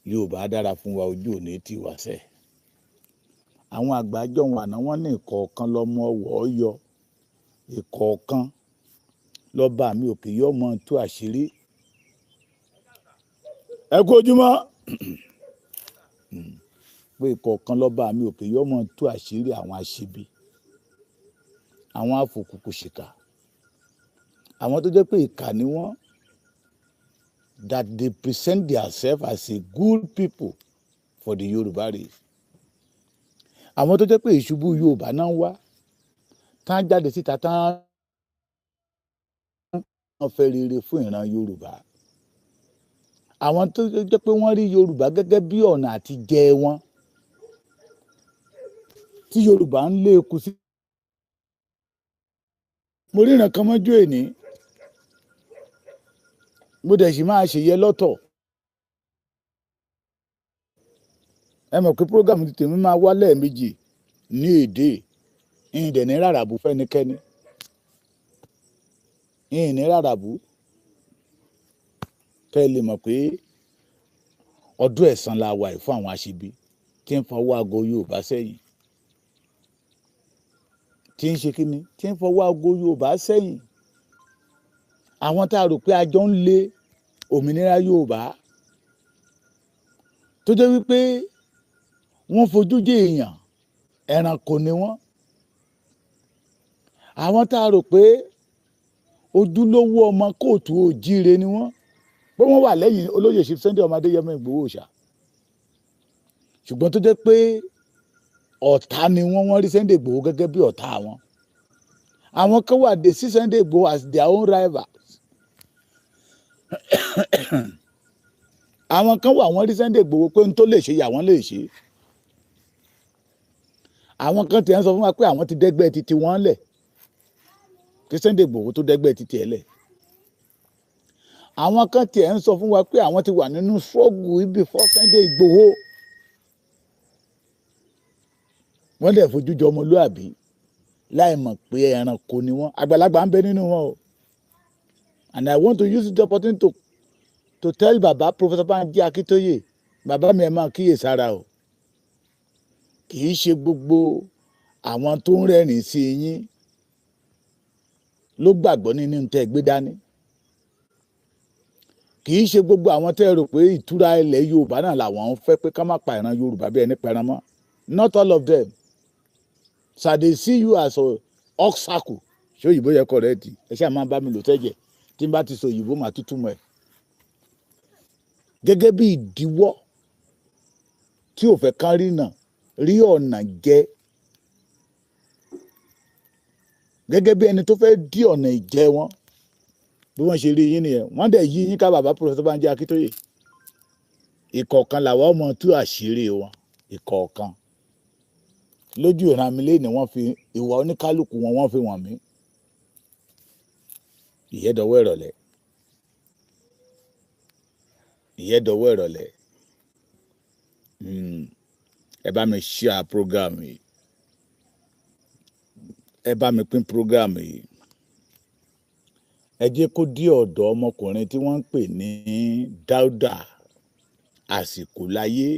Yorùbá dára fún wa, ojú òní tì wá sẹ́. Àwọn àgbájọ wọn àná wọ́n ní ìkọ̀ọ̀kan lọ́mọ ọwọ́ yọ, ìkọ̀ọ̀kan lọ́ba mi òkè yọ mọ́ tú àṣírí. Ẹ kú ojúmọ́. Pé ìkọ̀ọ̀kan lọ́ba mi òkè yọ mọ́ tú àṣírí àwọn aṣebi, àwọn afòkùnkùnṣìkà, àwọn tó jẹ́ pé ìkà ni wọ́n, that they present themselves as a good people for the Yorùbá race. Àwọn tó jẹ́ pé ìṣubú Yorùbá náà ń wá, tán jáde síta tán fẹ́ rere fún ìran Yorùbá. Àwọn tó jẹ́ pé wọ́n rí Yorùbá gẹ́gẹ́ bí ọ̀nà àti jẹ wọn, tí Yorùbá ń lé eku sí. Mo ríran kan mọ́jú èní, mo dẹ̀ sì máa ṣèyẹ lọ́tọ̀. Ẹ mọ̀ pé program ti tèmi máa wá lẹ́ẹ̀mejì ní èdè, ìyìn dẹ̀ ní ráràbù fẹ́nikẹ́ni, ìyìn ní ráràbù, kẹ́ ẹ lè mọ̀ pé ọdún ẹ̀san la wà fún àwọn aṣebi tí ń fọwọ́ aago Yorùbá sẹ́yìn, tí ń ṣe kíni, tí ń fọwọ́ aago Yorùbá sẹ́yìn. Àwọn tá a rò pé a jọ ń lé òmìnira Yorùbá, tó jẹ́ wípé wọ́n fojú jẹ́ èèyàn, ẹranko ni wọ́n. Àwọn tá a rò pé ojúlówó ọmọ kóòtù òjíire ni wọ́n, pé wọ́n wà lẹ́yìn olóyè Chief Sunday ọmọ Adéyẹmọ Ìgbòho Òòṣà, ṣùgbọ́n tó jẹ́ pé ọ̀tá ni wọ́n rí Sunday Ìgbòho gẹ́gẹ́ bí ọ̀tá wọn. Àwọn kan wà, they see Sunday Ìgbòho as their own rivals. Àwọn kan wà, wọ́n rí Sunday Ìgbòho pé n tó lè ṣe yà wọ́n lè ṣe. Àwọn kan tiẹ̀ ń sọ fún wa pé àwọn ti dẹ́gbẹ́ titi wọ́n lẹ̀, kí Sunday Ìgbòho tó dẹ́gbẹ́ titi ẹ̀ lẹ̀. Àwọn kan tiẹ̀ ń sọ fún wa pé àwọn ti wà nínú struggle before Sunday Ìgbòho. Wọ́n dẹ̀ fojú jọ ọmọlúàbí láì mọ̀ pé ẹranko ni wọ́n. Àgbàlagbà ń bẹ nínú wọn o. And I want to use the opportunity to tell Baba Professor Banji Akintoye, bàbá mi ẹ máa kíyèsára o. Kì í ṣe gbogbo àwọn tó ń rẹ́rìn sí yín ló gbàgbọ́ nínú tẹ́ gbé dání. Kì í ṣe gbogbo àwọn tẹ́ rò pé ìtura ilẹ̀ Yorùbá náà làwọn ń fẹ́ pé ká má pa ìran Yorùbá bí ẹni pẹran mọ́. Not all of them. So they see you as a obstacle. Ṣé òyìnbó yẹ kọ̀rẹ́ẹ̀tì? Ẹ ṣáà máa bá mi lò tẹ́jẹ̀. Tí n bá ti sọ òyìnbó màá tútù mọ́ ẹ̀. Gẹ́gẹ́ bí ìdíwọ́ tí ò fẹ́ kán rí náà, rí ọ̀nà jẹ. Gẹ́gẹ́ bí ẹni tó fẹ́ dí ọ̀nà ìjẹ wọn. Bí wọ́n ṣe rí yín nìyẹn. Wọ́n dẹ̀ yí yín ká bàbá Professor Banji Akintoye. Ìkọ̀ọ̀kan làwọn ọmọ tú àṣírí wọn. Ìkọ̀ọ̀kan. Lójú ìran mi lé ni wọ́n fi ìwà oníkálukú wọn wọ́n fi wọ̀n mí. Ìyẹ́dọ̀wọ́ ìrọ̀lẹ́. Ìyẹ́dọ̀wọ́ ìrọ̀lẹ́. Ẹ bá mi share program yìí. Ẹ bá mi pín program yìí. Ẹ jẹ́ kó dí ọ̀dọ̀ ọmọkùnrin tí wọ́n ń pè ní Dáúdà Àsìkòláyé,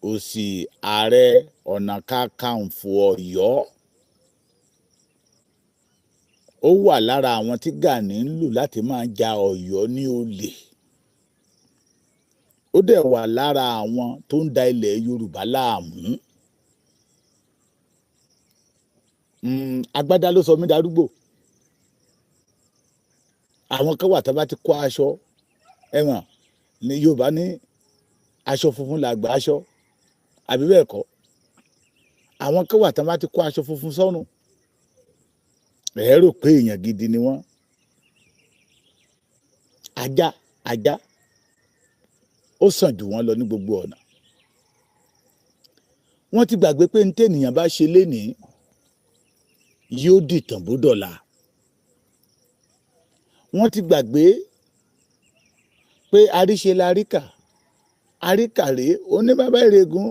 òsì ààrẹ ọ̀nà kakanfò Ọ̀yọ́. Ó wà lára àwọn tí Gani ń lò láti máa ja Ọ̀yọ́ ní olè. Ó dẹ̀ wà lára àwọn tó ń da ilẹ̀ Yorùbá láàmú. Agbádá ló sọ mí darúgbò. Àwọn kan wà tá bá ti kó aṣọ, ẹ̀wọ̀n ní Yorùbá ní aṣọ funfun làgbà aṣọ, àbí bẹ́ẹ̀ kọ́. Àwọn kan wà tá bá ti kó aṣọ funfun sọ́rùn, ẹ rò pé èèyàn gidi ni wọ́n. Ajá ó sàn jù wọ́n lọ ní gbogbo ọ̀nà. Wọ́n ti gbàgbé pé ní tènìyàn bá ṣe lénìí yóò dìtàn bó dọ̀la. Wọ́n ti gbàgbé pé àríṣe laríkà, àríkàrè oníbàbá ìrègùn.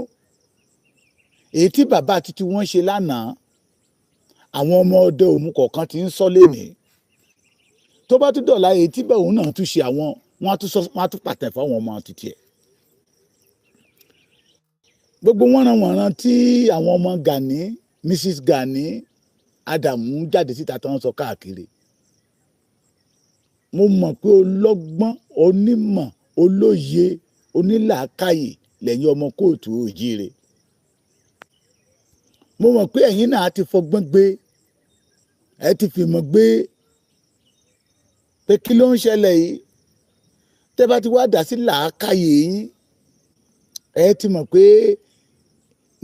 Èyí tí bàbá títí wọ́n ṣe lánàá, àwọn ọmọ ọdẹ òmu kọ̀ọ̀kan ti ń sọ lénìí. Tó bá tún dọ̀la èyí tí bẹ́ẹ̀ òun náà tún ṣe àwọn, wọ́n á tún pàtẹ́ fáwọn ọmọ títí ẹ̀. gbogbo wọ́nranwọ̀nran tí àwọn ọmọ Gani, Mrs. Gani Adamu jáde síta tó ń sọ káàkiri, mo mọ̀ pé ọlọ́gbọ́n, onímọ̀, olóye, onílàákàyè lẹ́yìn ọmọ kóòtù òjíire. Mo mọ̀ pé ẹ̀yin náà ti fọgbọ́n gbé, ẹ ti fìmọ̀ gbé pé kí ló ń ṣẹlẹ̀ yìí. Tẹ́ bá ti wá dá sí làákàyè yín, ẹ ti mọ̀ pé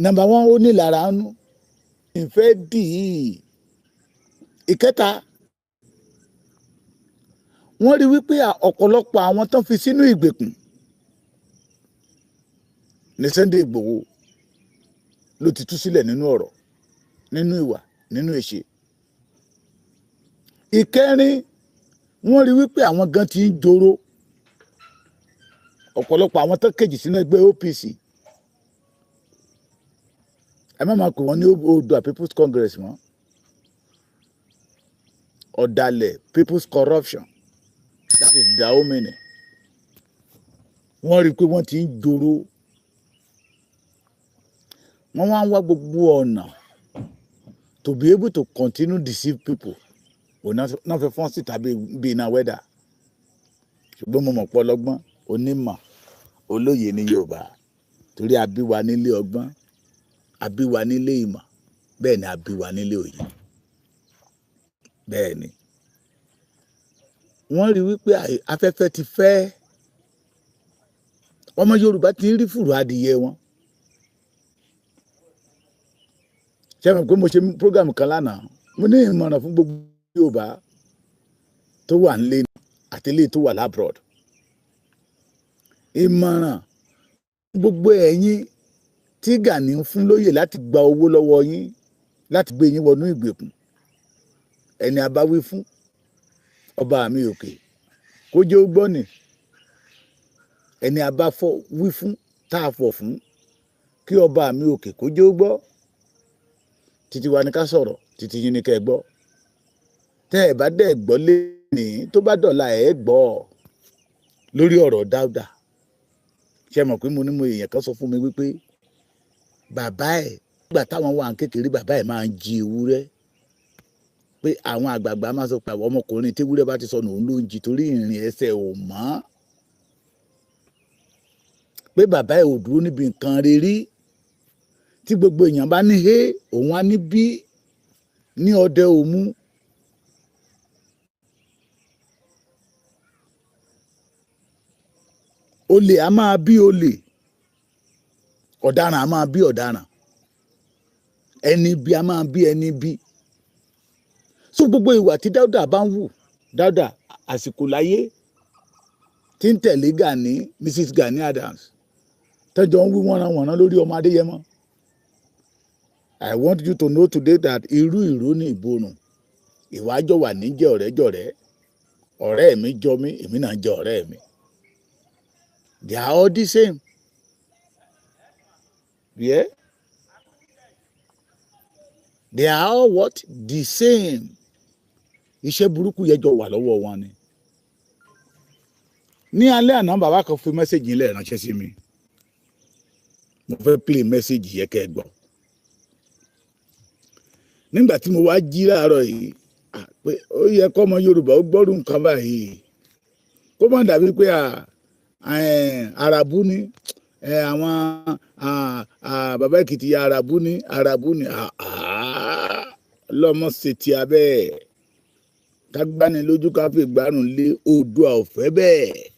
number one ó ní lára nú, ìfẹ́ dì í. Ìkẹta, wọ́n rí wípé ọ̀pọ̀lọpọ̀ àwọn tán fi sínú ìgbèkùn ní Sunday Igboho ló ti tú sílẹ̀ nínú ọ̀rọ̀, nínú ìwà, nínú ìṣe. Ìkẹrin, wọ́n rí wípé àwọn gan ti ń joro. Ọ̀pọ̀lọpọ̀ àwọn tán kejì sínú ẹgbẹ́ OPC, ẹ má máa pè wọ́n ní Oòduà People's Congress mọ́, ọ̀dàlẹ̀ People's Corruption, that is Dahomey. Wọ́n rí i pé wọ́n ti ń joro. Wọ́n wá ń wá gbogbo ọ̀nà to be able to continue deceive people. Náà fẹ́ fọ́n sí tàbí bí iná wẹ́dà. Ṣùgbọ́n mo mọ̀ pé ọlọ́gbọ́n, onímọ̀, olóye ní Yorùbá, torí a bí wa nílé ọgbọ́n, a bí wa nílé ìmọ̀, bẹ́ẹ̀ ni a bí wa nílé òye. Bẹ́ẹ̀ ni wọ́n rí wípé afẹ́fẹ́ ti fẹ́, ọmọ Yorùbá ti ń rí fùrù adìyẹ wọn. Ṣé mo pé mo ṣe program kan lánàá, mo ní ìmọ̀ràn fún gbogbo Yorùbá tó wà nílé àti ilé tó wà labroad. Ìmọ̀ràn gbogbo ẹ̀yin tí Gani ń fún lóyè láti gba owó lọ́wọ́ yín, láti gbé yín wọnú ìgbèkùn. Ẹni a bá wí fún, ọba mi òkè kó jẹ́ ó gbọ́ ni. Ẹni a bá wí fún, tá a fọ̀ fún, kí ọba mi òkè kó jẹ́ ó gbọ́. Títí wa ni ká sọ̀rọ̀, títí yín ni kẹ́ ẹ gbọ́. Tẹ́ ẹ bá dẹ̀ gbọ́ lénìí, tó bá dọ̀la ẹ gbọ́ lórí ọ̀rọ̀ Dáúdà. Ṣé mọ̀ pé mo ní mo èèyàn kan sọ fún mi wípé bàbá ẹ̀ nígbà táwọn wà ń kékeré, bàbá ẹ̀ máa ń jí ewúrẹ́. Pé àwọn àgbààgbà máa sọ pé àwọn ọmọkùnrin tí ewúrẹ́ bá ti sọnù òun ló ń jí torí ìrìn ẹsẹ̀ ò mọ́. Pé bàbá ẹ̀ ò dúró níbi nǹkan rere, tí gbogbo èèyàn bá ní hé òun á ní bí, ní ọdẹ òmu. Olè a máa bí olè, ọ̀daràn a máa bí ọ̀daràn, ẹni bí a máa bí ẹni bí. So gbogbo ìwà tí Dáúdà bá ń wù, Dáúdà àsìkò láyé tí ń tẹ̀lé Gani, Mrs. Gani Adams, tẹ́jọ́ ń wí wọ́nranwọ̀nran lórí ọmọ Adéyẹmọ. I want you to know today that irú ìró ní ìborùn, ìwájọ́ wà ní jẹ́ ọ̀rẹ́jọ̀rẹ́, ọ̀rẹ́ mi jọ mí, èmi náà jẹ́ ọ̀rẹ́ mi. They are all the same. Yeah? They are all what? The same. Iṣẹ́ burúkú yẹn jọ wà lọ́wọ́ wọn ni. Ní alẹ́ àná bàbá kan fi mẹ́sẹ̀gì ilẹ̀ ránṣẹ́ sí mi. Mo fẹ́ play mẹ́sẹ̀gì yẹn kẹ́ ẹ gbọ́. Nígbà tí mo wá jí láàárọ̀ yìí, pé ó yẹ kọ́ ọmọ Yorùbá ó gbọ́rù nǹkan báyìí. Kó má dàbí pé Àràbù ni àwọn bàbá Èkìtì ya Àràbù ni lọ́mọ ṣètì abẹ́ kágbáni lójú ká fi gbárùn lé Oòduà ọ̀fẹ́ bẹ́ẹ̀.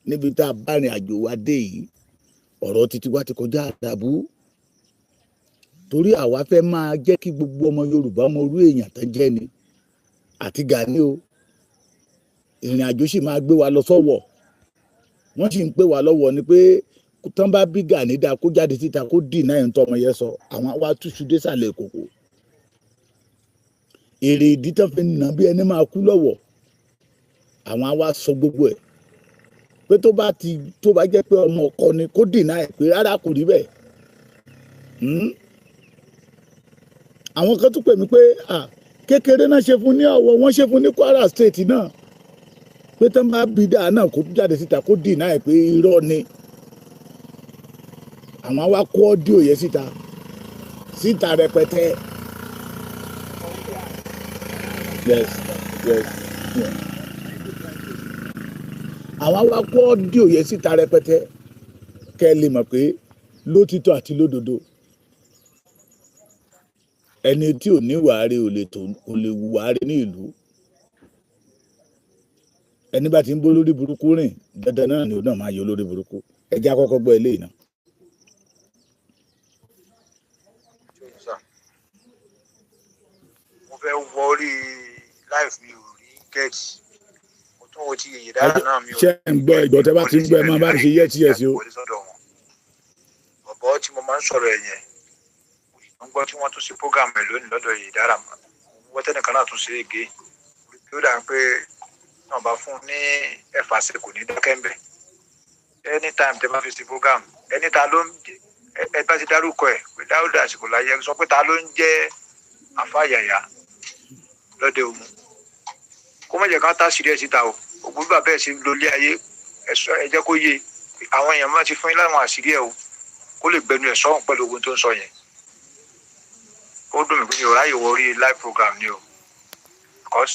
Níbi tá a bá rìn àjò wa dé yìí, ọ̀rọ̀ títí wá ti kọjá Àràbù. Torí àwa fẹ́ máa jẹ́ kí gbogbo ọmọ Yorùbá mọ orú èèyàn tán jẹ́ ni àti Gani o. Ìrìn àjò sì máa gbé wa lọ sọ́wọ́. Wọ́n sì ń pè wá lọ́wọ́ ni pé tán bá bí Gani dáa kó jáde síta kó dìnnà ẹ̀ ń tọ́ ọmọ yẹn sọ, àwọn wá túṣu désàlẹ̀ kòkò. Èrè ìdí tán fi nà bí ẹni máa kú lọ́wọ́, àwọn wá sọ gbogbo ẹ̀ pé tó bá jẹ́ pé ọmọ ọkọ ni kó dìnnà ẹ̀ pé rárá kò rí bẹ́ẹ̀. Àwọn kan tún pè mí pé kékeré náà ṣe fún ní Ọ̀wọ̀, wọ́n ṣe fún ní Kwara State náà, pé tán bá bí dáa náà kó jáde síta kó dìnnà ẹ̀ pé irọ́ ni. àwọn wá kó ọ́díò yẹn síta rẹpẹtẹ. Yes. Àwọn wá kó ọ́díò yẹn síta rẹpẹtẹ kẹ́ ẹ lè mọ̀ pé lótìtọ́ àti lódodo ẹni tí ò ní wàárí ò lè wàárí ní ìlú. Ẹni bá ti ń bó lórí burúkú rìn dandan náà ni ó náà máa yọ lórí burúkú. Ẹ jẹ́ àkọ́kọ́ gbọ́ eléyìí náà. Mo fẹ́ wọ orí live mi ò rí gẹ́ẹ̀tì. Mo tún wo ti èyí dára náà mi ò rí. Ṣé ń gbọ́ ìgbọ́ tẹ́ bá ti ń gbọ́ ẹ máa bá ṣe yẹ́tí ẹ̀ sí o. Bọ̀bọ̀ tí mo máa ń sọ̀rọ̀ ẹ̀yẹn mo gbọ́ tí wọ́n tún ṣe program ẹ̀ lónìí lọ́dọ̀ èyí dára mọ́. Wọ́n tẹ́nìkan náà tún ṣe é gé. Ó dà pé náà bá fún ní ẹ̀fà ṣe kò ní dákẹ́ ń bẹ̀. Anytime tẹ́ bá fi ṣe program ẹni ta ló ń ẹ bá ti dárúkọ ẹ̀ pé Dáúdà àsìkò láyé sọ pé ta ló ń jẹ́ àfáyàyà lọ́dẹ òmu. Kó má jẹ́ ká tá sírí ẹ̀ síta o. Ògùn bíbà bẹ́ẹ̀ ṣe lólé ayé ẹ jẹ́ kó yé àwọn èèyàn máa ti fún yín láwọn àṣírí ẹ̀ o kó lè gbẹnu ẹ̀ sọ́hùn pẹ̀lú ogun tó ń sọ yẹn. Ó dùn mí pé mi ò ráyè wọ orí live program ni o. Because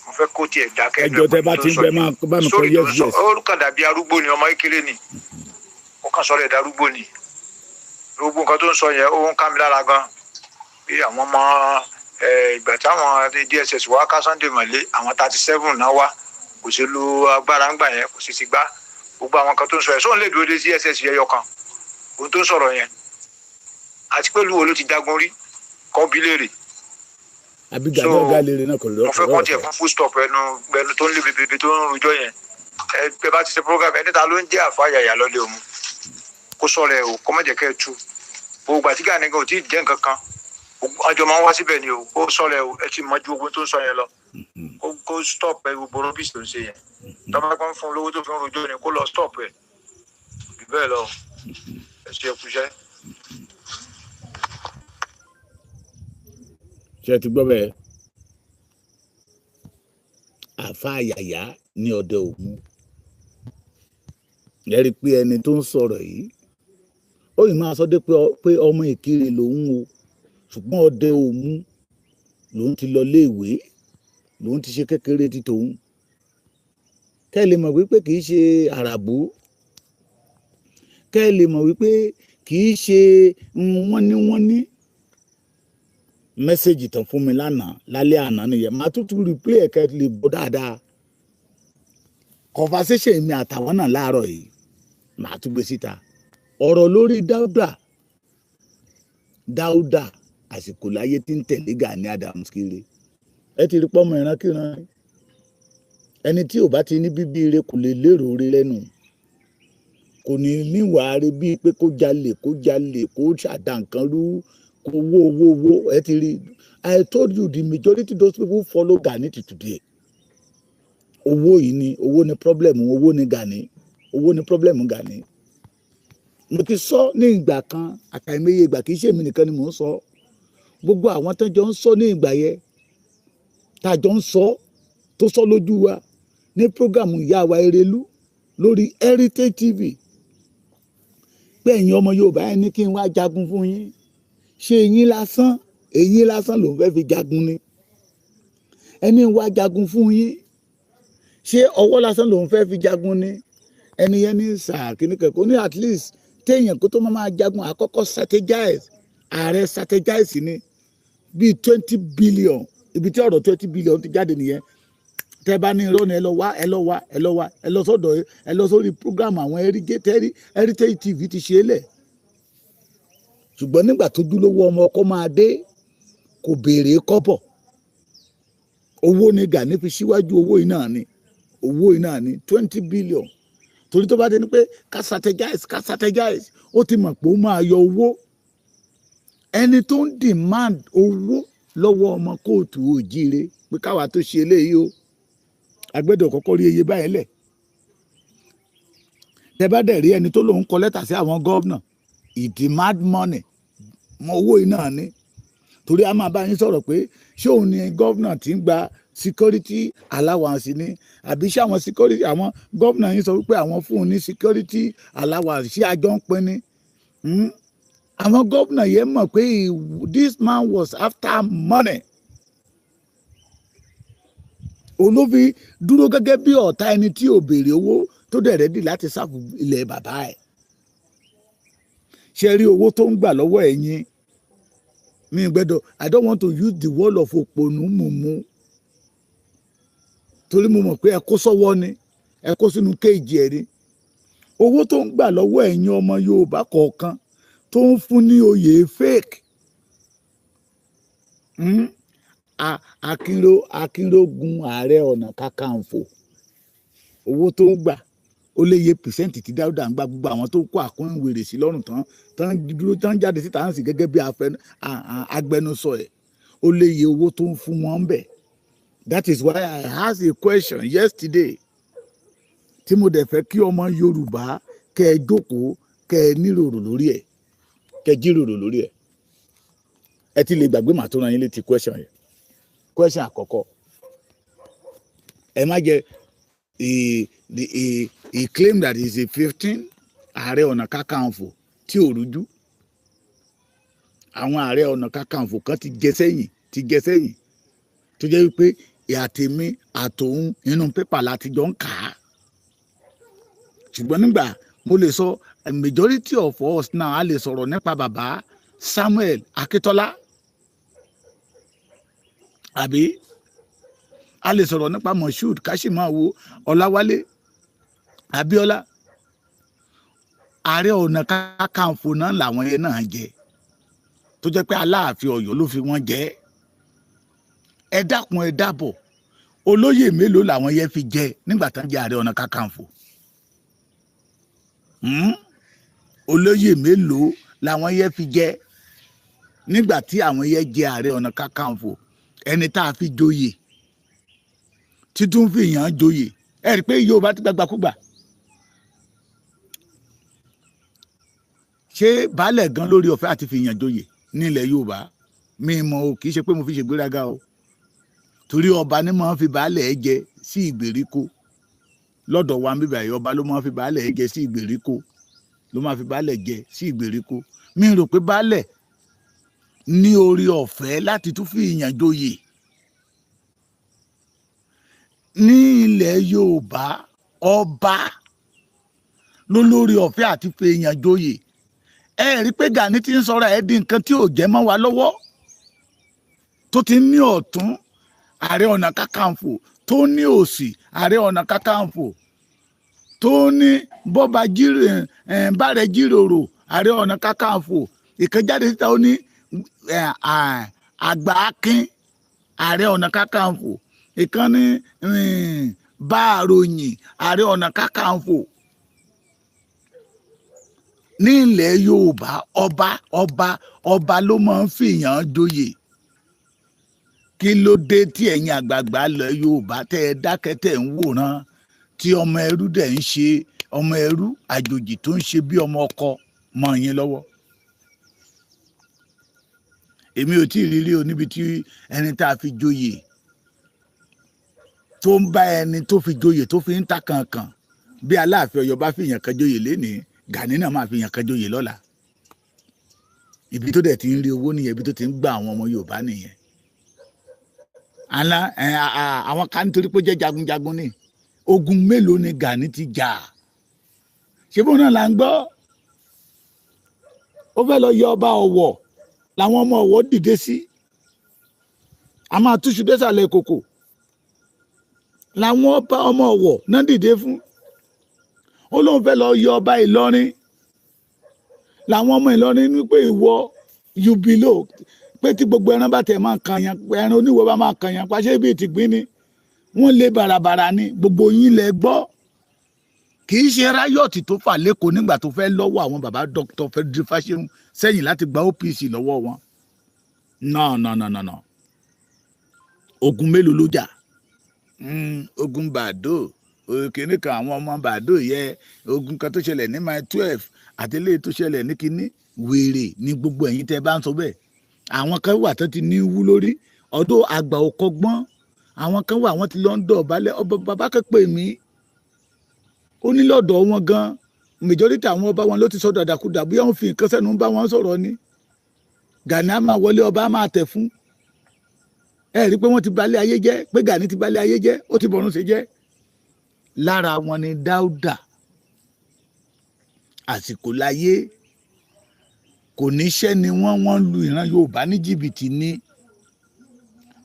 mo fẹ́ kó tiẹ̀ dákẹ́ ẹjọ́ tẹ́ bá ti ń gbẹ máa bá mi kọ yes. Ó kàn dàbí arúgbó ni ọmọ kékeré ni ó kàn sọ̀rọ̀ ẹ̀dá arúgbó ni gbogbo nǹkan tó ń sọ yẹn ó ń ká mi lára gan bí àwọn ọmọ ìgbà táwọn DSS wá ká Sunday mọ̀lé àwọn 37 náà wá kò sí lu agbára ńgbà yẹn kò sì ti gbá gbogbo àwọn kan tó ń sọ yẹn sóun lè dúró dé DSS yẹn yọkan ohun tó ń sọ̀rọ̀ yẹn àti pẹ̀lú wo ló ti jagun rí kọ́ bí léèrè. Àbí gàdọ́gà lè rìn náà kò lọ́kọ̀ọ́. Mo fẹ́ kọ́ tiẹ̀ fún full stop ẹnu tó ń lé bèbè tó ń rojọ́ yẹn ẹ bá ti ṣe program ẹni ta ló ń jẹ́ àfáyàyà lọ́lẹ̀ òmu kó sọ̀rọ̀ ẹ̀ o kó má jẹ́ kẹ́ ẹ tú gbogbo àti Gani gan ò tí ì jẹ́ nǹkan kan ọjọ́ máa ń wá síbẹ̀ ni o kó sọ̀rọ̀ ẹ̀ o ẹ ti mọ ju ogun tó ń sọ yẹn lọ kó stop ẹ gbogbo rubbish tó ń ṣe yẹn tọ́ba kan fún lówó tó fi ń rojọ́ ni kó lọ stop ẹ̀ bí bẹ́ẹ̀ lọ ẹ ṣe ẹkúṣẹ́. Ṣé ti gbọ́ bẹ́ẹ̀ àfáyàyà ní ọdẹ òmu ẹ rí i pé ẹni tó ń sọ̀rọ̀ yìí ó yìí máa sọ dé pé ọmọ Ìkirè lòun o ṣùgbọ́n ọdẹ òmu lòun ti lọ léèwé lòun ti ṣe kékeré ti tòun kẹ́ ẹ lè mọ̀ wípé kì í ṣe àràbù kẹ́ ẹ lè mọ̀ wípé kì í ṣe wọ́n ní mẹ́sẹ̀gì tán fún mi lálẹ́ àná nìyẹn máa tún replay ẹ̀kẹ́ lè bọ́ dáadáa conversation mi àtàwọn náà láàárọ̀ yìí màá tún gbé síta ọ̀rọ̀ lórí Dáúdà àsìkò láyé tí ń tẹ̀lé Gani Adams kiri ẹ ti rí pọ́mọ ìrankíran ẹni tí ò bá ti ní bíbí ire kò lè lérò ire lẹ́nu kò ní níwàá rí bíi pé kó jalè kó ṣàdá nǹkan rú owó ẹ ti rí I told you the majority of those people follow Gani to today owó ni problem owó ni problem Gani mo ti sọ ní ìgbà kan àtàìmọye ìgbà kì í ṣe èmi nìkan ni mò ń sọ gbogbo àwọn tó jọ ń sọ ní ìgbà yẹn tá a jọ ń sọ tó sọ lójú wa ní program ìyá wa Erelu lórí Heritage TV pé ẹ̀yin ọmọ Yorùbá ẹ ní kí n wá jagun fún yín ṣé eyín lásán ló ń fẹ́ fi jagun ni ẹni wá jagun fún yín ṣé ọwọ́ lásán ló ń fẹ́ fi jagun ni ẹni yẹn ní sáà kíní kẹ́kọ̀ọ́ ní at least téèyàn kó tó máa jagun àkọ́kọ́ ààrẹ strategize ni bíi 20 billion ibi tí ọ̀rọ̀ 20 billion ti jáde nìyẹn tẹ́ bá ní irọ́ ni ẹ lọ sọ́dọ̀ ẹ lọ sórí program àwọn Heritage TV ti ṣe é lẹ̀ ṣùgbọ́n nígbà tó dúlówó ọmọ ọkọ máa dé kò béèrè kọ́bọ̀ owó ni Gani fi síwájú owó yìí náà ni 20 billion torí tó bá dé ní pé ká strategize ó ti mọ̀ pé ó máa yọ owó ẹni tó ń demand owó lọ́wọ́ ọmọ kóòtù òjíire pé káwa tó ṣe eléyìí o agbẹ́dọ̀ kọ́kọ́ rí iye báyìí lẹ̀ tẹ́ bá dẹ̀ rí ẹni tó lòun kọ lẹ́tà sí àwọn gọ́vnà demand money mọ owó yìí náà ni torí a máa bá yín sọ̀rọ̀ pé ṣé òun ni gọ́vnà tí ń gba security allowance ni àbí ṣé àwọn gọ́vnà yín sọ wípé àwọn fún un ní security allowance ṣé àjọ ń pín ní àwọn gómìnà yẹn mọ̀ pé this man was after money. Olófi dúró gẹ́gẹ́ bí ọ̀tá ẹni tí ò béèrè owó tó dẹ̀ rẹ́dì láti sáfù ilẹ̀ bàbá ẹ̀. Ṣé rí owó tó ń gbà lọ́wọ́ ẹ̀yin? Mi gbẹ́dọ̀, I don't want to use the word of òpònú mùmú. Torí mo mọ̀ pé ẹ kó sọ́wọ́ ni, ẹ kó sínú kéèjì ẹ̀ ni. Owó tó ń gbà lọ́wọ́ ẹ̀yin ọmọ Yorùbá kọ̀ọ̀kan tó ń fún ní oyè fake. Akínrógun Ààrẹ Ọ̀nà Kakanfò. Owó tó ń gbà ó lé iye pìsẹ́ǹtì tí Dáúdà ń gbà, gbogbo àwọn tó kó àkóhùn wèrè sí lọ́rùn tán dúró tán jáde síta hàn sí gẹ́gẹ́ bí agbẹnusọ ẹ̀, ó lé iye owó tó ń fún wọn bẹ̀. That is why I asked a question yesterday tí mo dẹ̀ fẹ́ kí ọmọ Yorùbá kẹ́ ẹ jókòó kẹ́ ẹ níròrò lórí ẹ̀, kẹ́ ẹ jíròrò lórí ẹ̀. Ẹ ti lè gbàgbé màá tó rán yín létí question yẹn. Question àkọ́kọ́, ẹ má jẹ he claimed that he is a 15 Ààrẹ Ọ̀nà Kakanfò tí ò rújú. Àwọn Ààrẹ Ọ̀nà Kakanfò kan ti jẹ sẹ́yìn tó jẹ́ wípé àtèmi àtòun inú pépà láti jọ ń kà á. Ṣùgbọ́n nígbà mo lè sọ majority of us now a lè sọ̀rọ̀ nípa bàbá Samuel Akíntọ́lá, àbí a lè sọ̀rọ̀ nípa Moshood Káṣímáwo Ọláwálé Abíọ́lá. Ààrẹ Ọ̀nà Kakanfò náà làwọn yẹn náà jẹ, tó jẹ́ pé Aláàfin Ọ̀yọ́ ló fi wọ́n jẹ. Ẹ dákun ẹ dábọ̀, olóyè mélòó làwọn yẹn fi jẹ nígbà tán jẹ Ààrẹ Ọ̀nà Kakanfò? Olóyè mélòó làwọn yẹn fi jẹ nígbà tí àwọn yẹn jẹ Ààrẹ Ọ̀nà Kakanfò? Ẹni tá a fi joyè títún fi yàn joyè, ẹ rí i pé Yorùbá ti gbàgbàkúgbà. Ṣé baálẹ̀ gan lórí ọ̀fẹ́ àti fi yàn joyè nílẹ̀ Yorùbá? Mi mọ̀ o, kì í ṣe pé mo fi ṣègbéraga o, torí ọba ni máa ń fi baálẹ̀ jẹ sí ìgbèríko. Lọ́dọ̀ wa ń bíbà yìí ọba ló máa ń fi baálẹ̀ jẹ sí ìgbèríko, ló máa fi baálẹ̀ jẹ sí ìgbèríko. Mi rò pé baálẹ̀ ní orí ọ̀fẹ́ láti tún fi ìyàn joyè ní ilẹ̀ Yorùbá. Ọba ló lórí ọ̀fẹ́ àti fi ìyàn joyè. Ẹ rí pé Gani ti ń sọ̀rọ̀ ẹ̀ di nǹkan tí ò jẹ́ mọ́ wa lọ́wọ́, tó ti ní ọ̀tún Ààrẹ Ọ̀nà Kakanfò, tó ní òsì Ààrẹ Ọ̀nà Kakanfò, tó ní bàrẹ̀ jíròrò Ààrẹ Ọ̀nà Kakanfò. Ìkẹjáde síta ó ní àgbà akin Ààrẹ Ọ̀nà Kakanfò, ìkan ní báàròyìn Ààrẹ Ọ̀nà Kakanfò. Ní ilẹ̀ Yorùbá ọba ló máa ń fìyàn joyè. Kí ló dé tí ẹ̀yin àgbààgbà ilẹ̀ Yorùbá tẹ́ ẹ dákẹ́ tẹ́ ń wòran tí ọmọ ẹrú dẹ̀ ń ṣe ọmọ ẹrú àjòjì tó ń ṣe bí ọmọ ọkọ mọ́ yín lọ́wọ́? Èmi ò tí ì rírí o níbi tí ẹni tá a fi joyè tó ń bá ẹni tó fi joyè tó fi ń ta kankan. Bí Aláàfin Ọ̀yọ́ bá fi yàn kan joyè lénìí, Gani náà máa fi yàn kan joyè lọ́la. Ibi tó dẹ̀ ti ń rí owó nìyẹn, ibi tó ti ń gba àwọn ọmọ Yorùbá nìyẹn. Àwọn kan nítorí pé ó jẹ́ jagunjagun ni. Ogun mélòó ni Gani ti jà? Ṣé bóun náà là ń gbọ́? Ó fẹ́ lọ yọ ọba Ọ̀wọ̀ làwọn ọmọ Ọ̀wọ̀ dìde sí. A máa túṣu désàlẹ̀ kòkò làwọn ọmọ Ọ̀wọ̀ náà dìde fún. Ó lóun fẹ́ lọ yọ ọba Ìlọrin làwọn ọmọ Ìlọrin ní pé ìwọ yubilo pé tí gbogbo ẹran bá tẹ̀ máa kàn yàn, ẹran oníwọ̀ bá máa kàn yàn pàṣẹ bíi tìgbín ni, wọ́n lé bàràbàrà ni. Gbogbo yín lẹ gbọ́. Kì í ṣe ráyọ̀tì tó fà lẹ́kọ̀ọ́ nígbà tó fẹ́ lọ́wọ́ àwọn bàbá Dr. Fẹ́dírí Fáṣẹ̀hùn sẹ́yìn láti gba OPC lọ́wọ́ wọn. No. Ogun mélòó ló jà? Ogun Bàdó, kìíní kan àwọn ọmọ Bàdó yẹ, ogun kan tó ṣẹlẹ̀ ní Mile 12 àti eléyìí tó ṣẹlẹ̀ ní kinní. Wèrè ní gbogbo ẹ̀yin tẹ́ bá ń sọ bẹ́ẹ̀. Àwọn kan wà tó ti ní wú lórí ọdún àgbà ò kọ́gbọ́n. Àwọn kan wà wọ́n ti lọ ń dọ̀bálẹ̀. Ọba bàbá kan pè mí, ó ní lọ́dọ̀ wọn gan majority àwọn ọba wọn ló ti sọ dàdàkúdà bí wọ́n fi nǹkan sẹ́nu ń bá wọn sọ̀rọ̀ ni Gani á máa wọlé ọba á máa tẹ̀ fún ẹ rí i pé wọ́n ti balẹ̀ ayé jẹ́ pé Gani ti balẹ̀ ayé jẹ́ ó ti bọ̀run ṣe jẹ́ lára wọn ni Dáúdà àsìkò láyé kò níṣẹ́ ni wọ́n lu ìran Yorùbá ní jìbìtì ní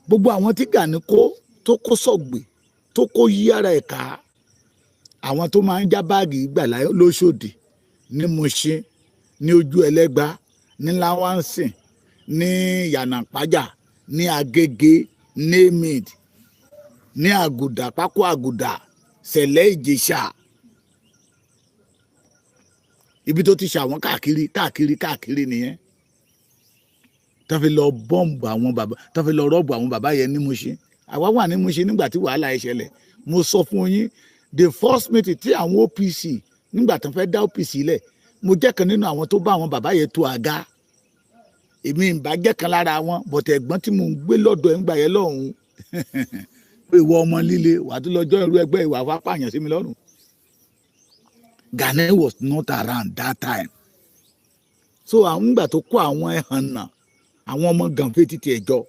gbogbo àwọn tí Gani kó tó kó sọ̀gbè tó kó yí ara ẹ̀ ká àwọn tó máa ń já báàgì gbà lóṣòdì ní Mùṣín ní Ojú Ẹlẹ́gbà ní Láwánsìn ní Yànàpájà ní Agége ní Emid ní Àgùdà Pákó Àgùdà Sẹ̀lẹ̀ Ìjẹ̀ṣà ibi tó ti ṣàwọn káàkiri nìyẹn tó fi lọ bọ́ǹbù àwọn bàbá tó fi lọ rọ́ọ̀bù àwọn bàbá yẹn ní Mùṣín àwa wà ní Mùṣín nígbà tí wàhálà ẹ̀ ṣẹlẹ̀ mo sọ fún yín the first meeting tí àwọn OPC nígbà tó fẹ́ dá OPC lẹ̀ mo jẹ́ kan nínú àwọn tó bá àwọn bàbá yẹn tó àga èmi ìbá jẹ́ kan lára wọn bọ̀tẹ̀ ẹ̀gbọ́n tí mo ń gbé lọ́dọ̀ ẹ̀ ń gbà yẹn lọ́hùn-ún pé ìwọ ọmọ líle wà á tún lọ́jọ́ irú ẹgbẹ́ ìwà fapáyàn sí mi lọ́rùn. Gani was not around that time so àwọn ìgbà tó kó àwọn ẹ̀hàn náà àwọn ọmọ gànfẹ́ títí ẹ̀jọ́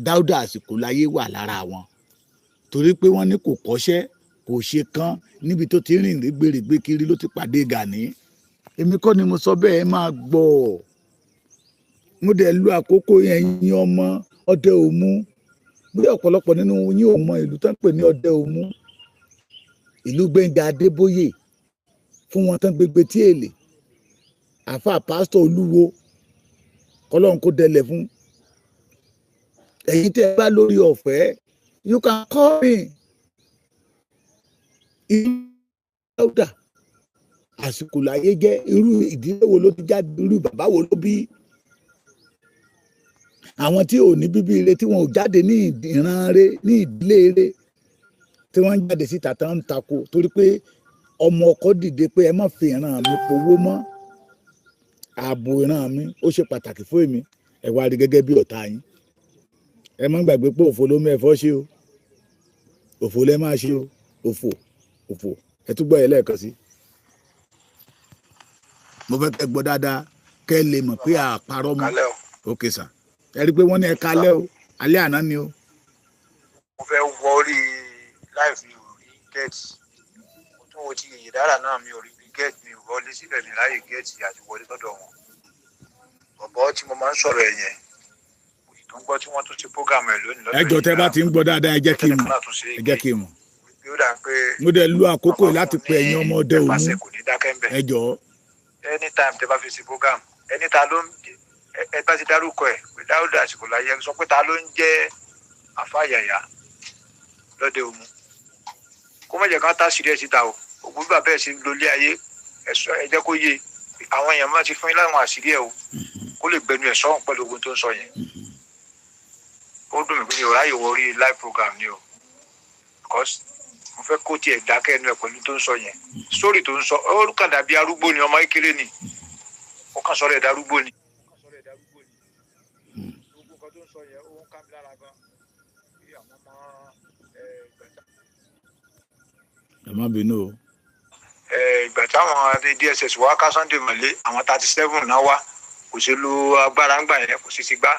Dáúdà àsìkò láyé wà lára wọn torí pé wọ́n ní kò kọ́ṣẹ́ kò ṣe kán níbi tó ti rìn gbèrègbè kiri ló ti pàdé Gani èmi kọ́ ni mo sọ bẹ́ẹ̀ máa gbọ́ mo dẹ̀ lu àkókò yẹn yín ọmọ Ọdẹ Òmu bí ọ̀pọ̀lọpọ̀ nínú yín ò mọ ìlú tó ń pè ní Ọdẹ Òmu ìlú Gbẹ́ngà Adébóyè fún wọn tán gbégbé tí èlé àfa pásítọ̀ Olúwo kọ́lọ́run kó dẹlẹ̀ fún ẹ̀yin tẹ́ ẹ bá lórí ọ̀fẹ́ you can call me Dáúdà àsìkò láyé jẹ́ irú ìdílé wo ló ti jáde irú bàbá wo ló bí àwọn tí ò ní bíbí ire tí wọn ò jáde ní ìran re ní ìdílé re tí wọ́n ń jáde síta tán ń tako torí pé ọmọ ọkọ dìde pé ẹ má fi ìran mi powó mọ́ ààbò ìran mi ó ṣe pàtàkì fún èmi ẹ wá rí gẹ́gẹ́ bí ọ̀tá yín ẹ má gbàgbé pé òfò ló mẹ́fọ́ ṣe o òfò lẹ́ máa ṣe o òfò ẹ tún gbọ́ ẹ lẹ́ẹ̀kan sí. mo fẹ́ kẹ́ gbọ́ dáadáa kẹ́ lè mọ̀ pé àparọ́ mọ́ ok sir ẹ rí i pé wọ́n ní ẹ kalẹ́ o alẹ́ àná ni o. mo fẹ́ wọrí láìfi rí gẹ́ẹ̀tì mo tún wo ti yèyè dára náà mi ò rí bí gẹ́ẹ̀tì mi wọlé síbẹ̀ ní láyè gẹ́ẹ̀tì àti wọlé lọ́dọ̀ wọn bọ̀bọ̀ tí mo máa ń sọ̀rọ̀ ẹ̀ yẹn tó ń gbọ́ tí wọ́n tún ṣe program ẹ̀ lónìí lọ́dọ̀ ẹ jọ̀ọ́ tẹ́ bá ti ń gbọ́ dáadáa ẹ jẹ́ kí n mọ̀ ó dà pé mo dẹ̀ lu àkókò láti pe ẹ̀yin ọmọ Ọdẹ Òmu ẹ jọ̀ọ́. anytime tẹ́ bá fi ṣe program ẹni ta ló ń ẹ bá ti dárúkọ ẹ pé Dáúdà àsìkò láyé sọ pé ta ló ń jẹ́ àfàyàyà lọ́dẹ Òmu kó má jẹ́ ká tá sírí ẹ̀ síta o ògùn bíbà bẹ́ẹ̀ sí lólé ayé ẹ̀sọ́ ẹ jẹ́ kó yé àwọn èèyàn máa ti fún yín láwọn àṣírí ẹ̀ o kó lè gbẹnu ẹ̀ sọ́hùn pẹ̀lú ogun tó ń sọ yẹn ó dùn mí pé mi ò ráyè wọrí live program ni o because mo fẹ́ kó tiẹ̀ dákẹ́ ẹnu ẹ̀ pẹ̀lú tó ń sọ yẹn sórí tó ń sọ ó kàn dàbí arúgbó ni ọmọ kékeré ni ó kàn sọ̀rọ̀ ẹ̀ darúgbó ni. ẹ má bínú o. ìgbà táwọn DSS wá ká Sunday mọ̀lé àwọn 37 náà wá kò sí lo agbára ń gbà yẹn kò sí ti gbá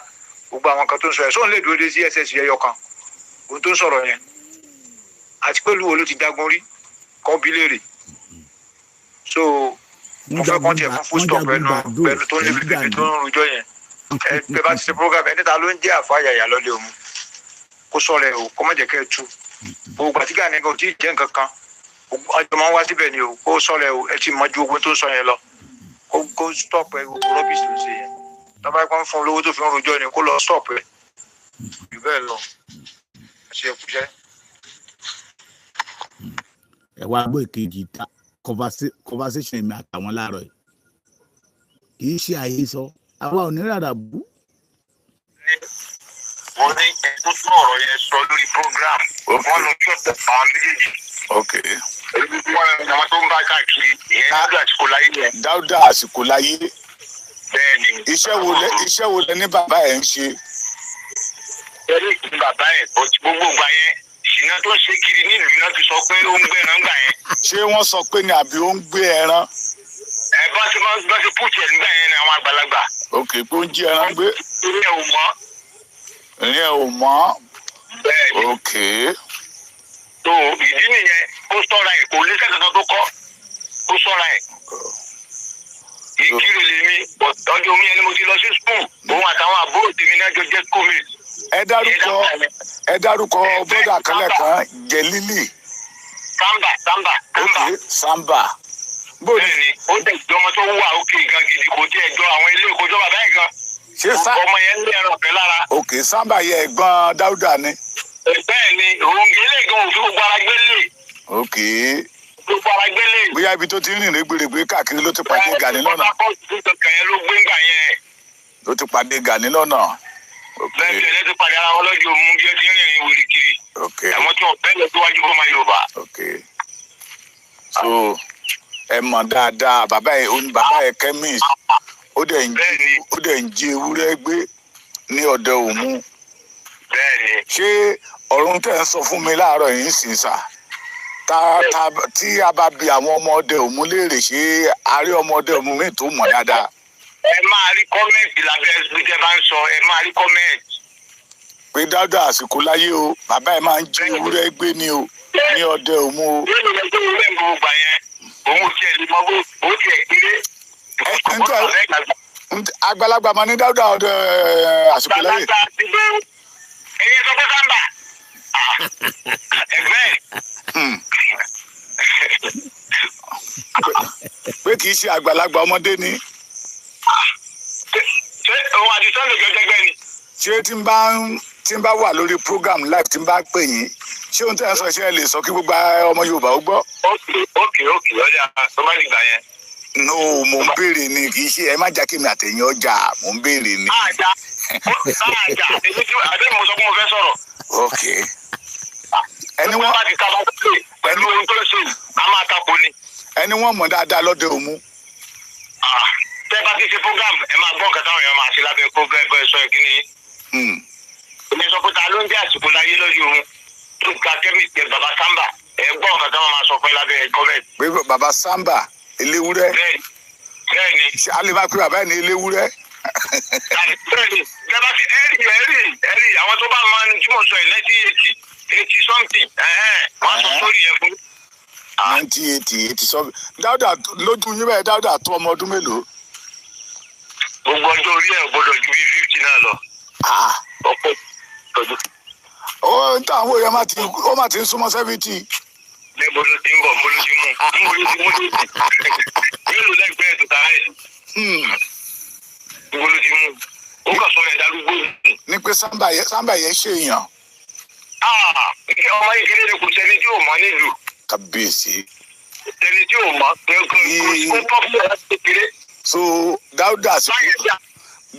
gbogbo àwọn kan tó ń sọ yẹn sóun lè dúró dé DSS yẹyọ kan òun tó ń sọ̀rọ̀ yẹn àti pẹ̀lú wo ló ti dágun rí kọ́ bí léèrè so mo fẹ́ kàn tiẹ̀ fún full stop ẹnu tó ń lé bíbí tó ń rojọ́ yẹn ẹ bá ti ṣe program ẹni ta ló ń jẹ́ àfàyàyà lọ́dẹ Òmu kó sọ̀rọ̀ ẹ̀ o kó má jẹ́ kẹ́ ẹ tú gbogbo àti Gani gan ò tí ì jẹ́ nǹkan kan ọjọ́ máa ń wá síbẹ̀ ni o kó sọ̀rọ̀ ẹ̀ o ẹ ti mọ ju ogun tó ń sọ yẹn lọ kó stop ẹ gbogbo rọ́bìsì tó ń ṣe yẹn tọ́ba ẹ̀ kàn fún olówó tó fi ń rojọ́ ni kó lọ stop ẹ jù bẹ́ẹ̀ lọ ẹ ṣe kúṣẹ́. ẹ wá gbọ́ ìkejì ta conversation mi àtàwọn láàárọ̀ yìí kì í ṣe àhesọ àwa ò ní rárá bú. mo ní ẹ̀kún tún ọ̀rọ̀ yẹn sọ lórí program wọn lọ ṣọ́ọ̀tẹ̀ àwọn méjèèjì. ok. wọn ní àwọn tó ń bá káàkiri ìyẹn Dáúdà àsìkò láyé yẹn. Dáúdà àsìkò láyé. bẹ́ẹ̀ni. iṣẹ́ wo lẹ ní bàbá ẹ̀ ń ṣe. ẹ̀rí ìpín bàbá ẹ̀ gbogbo ìgbà yẹn ṣe ìṣìnà tó ṣe kiri nílùú náà ti sọ pé ó ń gbé ẹran gbà yẹn. ṣé wọ́n sọ pé ni àbí ó ń gbé ẹran. bá ṣe púùtì ẹ̀ nígbà yẹn ni àwọn àgbàlagbà. ok pé ó ń jí ẹran gbé. ìyẹn ò mọ̀. ìyẹn ò mọ̀. bẹ́ẹ̀ni. ok. tó ìdí nìyẹn ó sọ́ra ẹ̀ kò lé sẹ́kẹ̀kan tó kọ́ ó sọ́ra ẹ̀. ìkírè lèmi ọjọ́ omi ẹni mo ti lọ sí skul òun àtàwọn àbúrò tèmi náà jọ jẹ́ kómi. ẹ dárúkọ bọ́dà kálẹ̀ kan Jẹ̀lílì. Samba. ok Samba. bẹ́ẹ̀ni ó tẹ̀ jọ ọmọ tó wà òkè gan gidi kò tí ẹ jọ àwọn ilé ìkójọ bàbá yìí gan. ọmọ yẹn ní ẹran ọ̀fẹ́ lára. ok Samba yẹ ẹ̀gbọ́n Dáúdà ni. bẹ́ẹ̀ni òun ilé gan òfin gbogbo ara gbélé. ok. gbogbo ara gbélé. bóyá ibi tó ti rìn rẹ́gbẹ̀rẹ́gbẹ̀ káàkiri ló ti pàdé Gani lọ́nà. ló ti pàdé Gani lọ́nà. bẹ́ẹ̀ni ẹ̀ ti pàdé ara wọn lọ́jọ́ òun bí ẹ ti rìnrìn wèrè kiri. ẹ̀wọ̀n tí wọ́n bẹ́ẹ̀ lọ síwájú fún ọmọ Yorùbá. ok so ẹ mọ̀ dáadáa bàbá yẹn chemist ó dẹ̀ ń jí ewúrẹ́ gbé ní ọ̀dọ̀ Òmu. bẹ́ẹ̀ni. ṣé ọ̀run tẹ̀ ń sọ fún mi láàárọ̀ yìí sìn sà tí a bá bi àwọn ọmọ ọdẹ Òmu léèrè ṣé a rí ọmọ ọdẹ Òmu mi tó mọ̀ dáadáa. ẹ máa rí kọ́mẹ̀ntì lábẹ́ ẹgbẹ́ tẹ́ bá ń sọ ẹ máa rí kọ́mẹ̀ntì. pé Dáúdà àsìkò láyé o bàbá ẹ máa ń jí ewúrẹ́ gbé ní o ní ọdẹ Òmu o. bí ènìyàn tó wúlẹ̀ ń gbogbo gbà yẹn òun tiẹ̀ lè mọ bó tiẹ̀ kéré. àgbàlagbà máa ní Dáúdà ọdẹ àsìkò láyé. ẹyẹ sọ pé Samba ẹgbẹ́ pé kì í ṣe àgbàlagbà ọmọdé ni. ṣé òun àti Sunday jọjẹgbẹ́ ni. ṣé tí n bá wà lórí program live tí n bá pè yín ṣé ohun tí ẹ sọ ṣe ẹ lè sọ kí gbogbo ọmọ Yorùbá ó gbọ́. ókè ọjà tó bá dìgbà yẹn. no mo ń béèrè ni kì í ṣe ẹ má jà kí mi àtẹ̀yìn ọjà mo ń béèrè ni. àjà èmi tí àdéhùn mo sọ pé mo fẹ́ sọ̀rọ̀. ok ẹni wọn bá ti ta bá pè pẹ̀lú ohun tó ń ṣe a máa takò ni. ẹni wọn mọ̀ dáadáa lọ́dẹ Òmu. tẹ́ bá ti ṣe program ẹ máa gbọ́ nǹkan táwọn èèyàn máa ṣe lábẹ́ program ẹ sọ ẹ kí ni. èmi sọ pé ta ló ń jẹ́ àsìkò láyé lọ́dẹ Òmu tó ka chemist ẹ bàbá Samba ẹ gbọ́ nǹkan táwọn máa sọ fún ẹ lábẹ́ comment. pé bàbá Samba eléwúrẹ́. bẹ́ẹ̀ni. a lè máa pe bàbá ẹ̀ ní eléwúrẹ́. bẹ́ẹ̀ni ìjọba ti ẹ̀rí àwọn tó bá máa ń tí mo sọ ẹ̀ 1980 something wọ́n sọ sórí yẹn fún. 1980 something Dáúdà lójú yín bẹ́ẹ̀ Dáúdà tó ọmọ ọdún mélòó. gbogbo ọjọ́ orí ẹ̀ gbọ́dọ̀ ju bí 50 náà lọ. ọ̀pọ̀ tọ́jú. ó ń tàn àwọn èèyàn má ti ń súnmọ́ 70. níbo ló ti ń bọ̀ níbo ló ti mú níbo lẹ́gbẹ̀ẹ́ tó tààrà ẹ̀ níbo ló ti mú ó kàn sọ ẹ̀ darúgbó. ní pé Samba yẹn ṣe èèyàn. ọmọ ìkéré ni kò sẹ́ni tí ò mọ̀ nílùú. kábíyèsí. sẹ́ni tí ò mọ̀ kò pọ́pọ́ láti kékeré. so